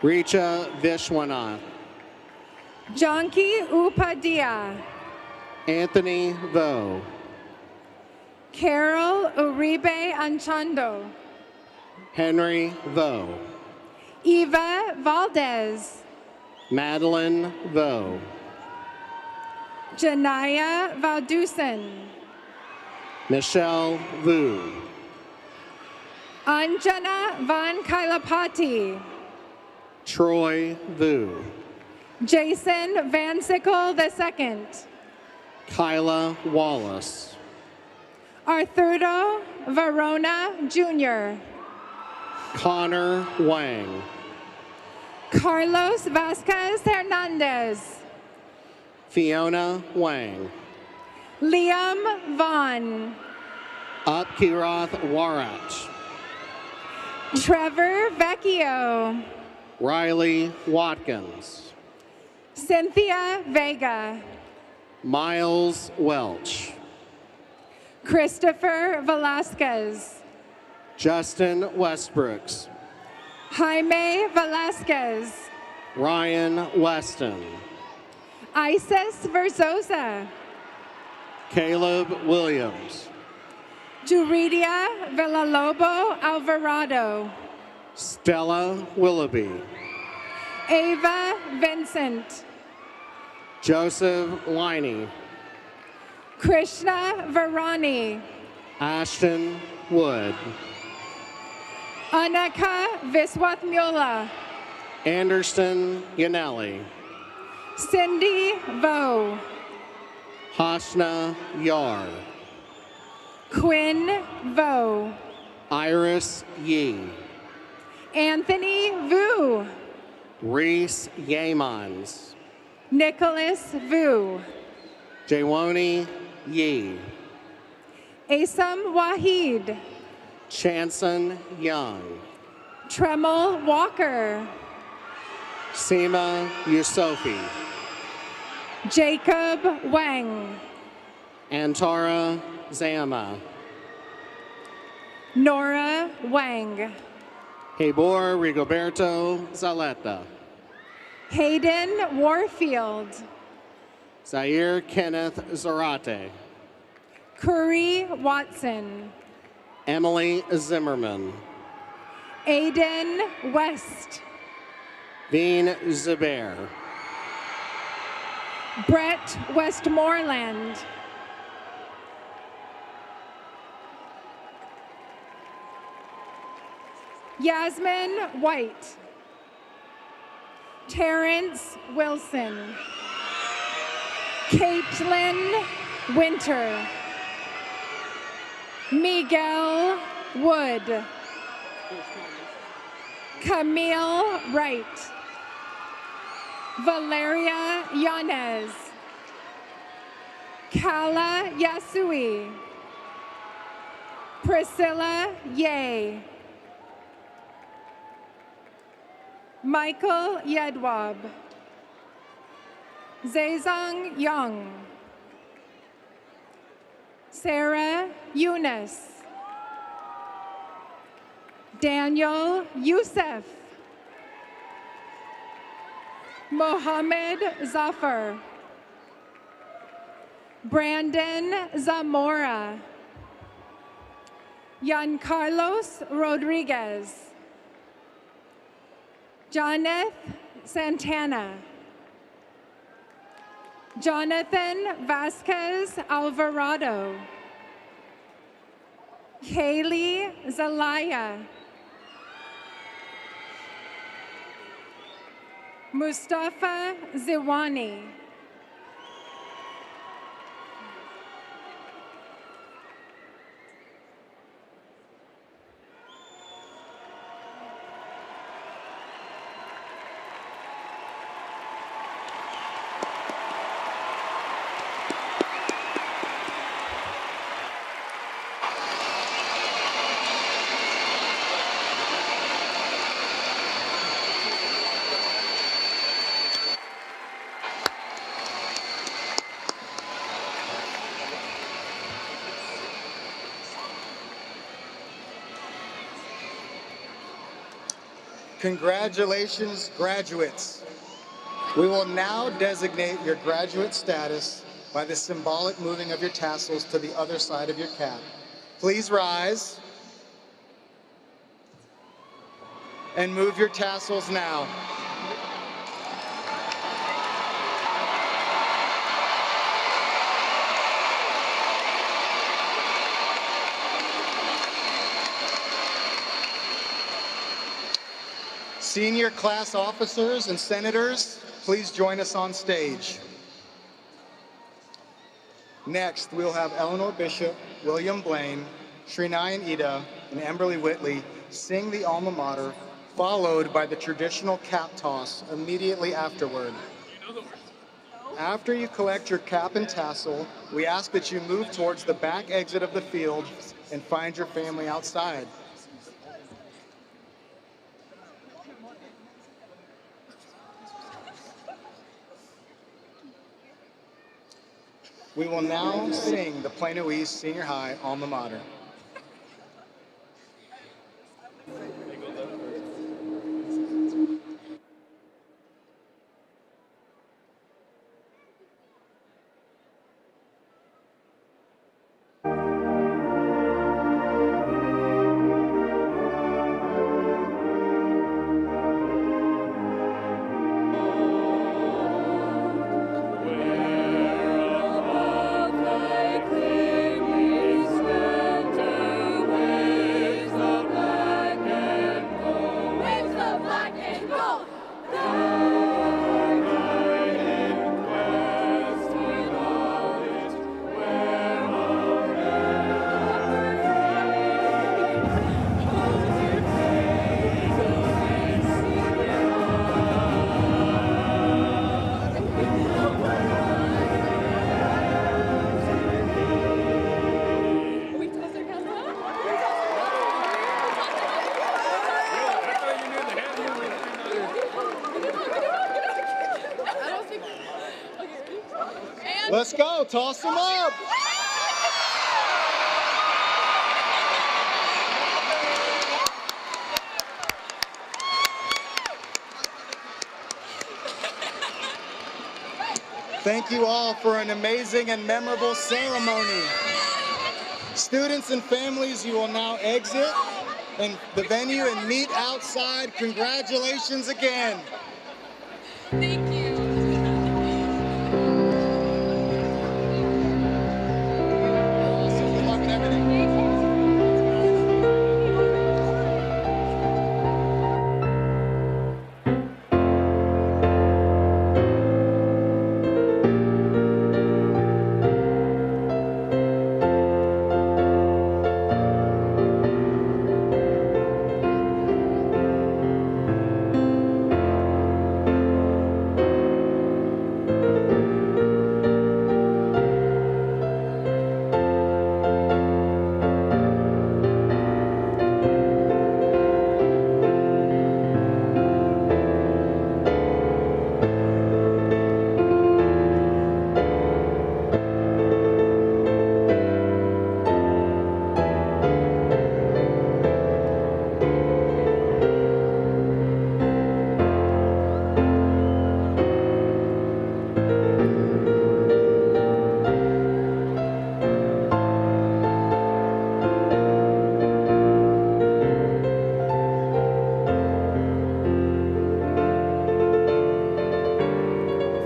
Richa Vishwanath. Janki Upadhyaya. Anthony Vo. Carol Uribe Anchando. Henry Vo. Eva Valdez. Madeline Vo. Janaya Valdusen. Michelle Vu. Anjana Van Kailapati. Troy Vu. Jason Van Sickle II. Kyla Wallace. Arturo Verona Jr. Connor Wang. Carlos Vasquez Hernandez. Fiona Wang. Liam Vaughn. Upkirath Warach. Trevor Vecchio. Riley Watkins. Cynthia Vega. Miles Welch. Christopher Velasquez. Justin Westbrooks. Jaime Velasquez. Ryan Weston. Isis Verzosa. Caleb Williams. Juridia Villalobos Alvarado. Stella Willoughby. Ava Vincent. Joseph Liney. Krishna Varani. Ashton Wood. Anaka Viswathmula. Anderson Yanelli. Cindy Vo. Hashna Yar. Quinn Vo. Iris Yee. Anthony Vu. Reese Yamons. Nicholas Vu. Jawoni Yee. Asam Wahid. Chanson Young. Tremel Walker. Seema Yusofi. Jacob Wang. Antara Zama. Nora Wang. Hebor Rigoberto Zaleta. Hayden Warfield. Zaire Kenneth Zarate. Curry Watson. Emily Zimmerman. Aiden West. Veen Zubair. Brett Westmoreland. Yasmin White. Terrence Wilson. Caitlin Winter. Miguel Wood. Camille Wright. Valeria Yanez. Kala Yasui. Priscilla Ye. Michael Yedwab. Zezong Young. Sarah Eunice. Daniel Youssef. Mohammed Zafar. Brandon Zamora. Giancarlos Rodriguez. Jonathan Santana. Jonathan Vasquez Alvarado. Kaylee Zelaya. Mustafa Ziwani. Congratulations, graduates. We will now designate your graduate status by the symbolic moving of your tassels to the other side of your cap. Please rise and move your tassels now. Senior class officers and senators, please join us on stage. Next, we'll have Eleanor Bishop, William Blaine, Srinayan Ida, and Emberly Whitley sing the alma mater, followed by the traditional cap toss immediately afterward. After you collect your cap and tassel, we ask that you move towards the back exit of the field and find your family outside. We will now sing the Plano East Senior High alma mater. Let's go, toss them up. Thank you all for an amazing and memorable ceremony. Students and families, you will now exit in the venue and meet outside. Congratulations again. Thank you. Good luck and everything.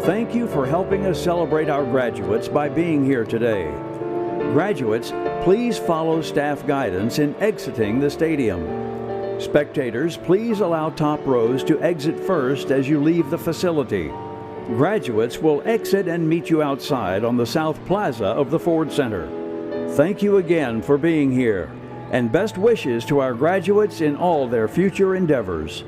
Thank you for helping us celebrate our graduates by being here today. Graduates, please follow staff guidance in exiting the stadium. Spectators, please allow top rows to exit first as you leave the facility. Graduates will exit and meet you outside on the South Plaza of the Ford Center. Thank you again for being here, and best wishes to our graduates in all their future endeavors.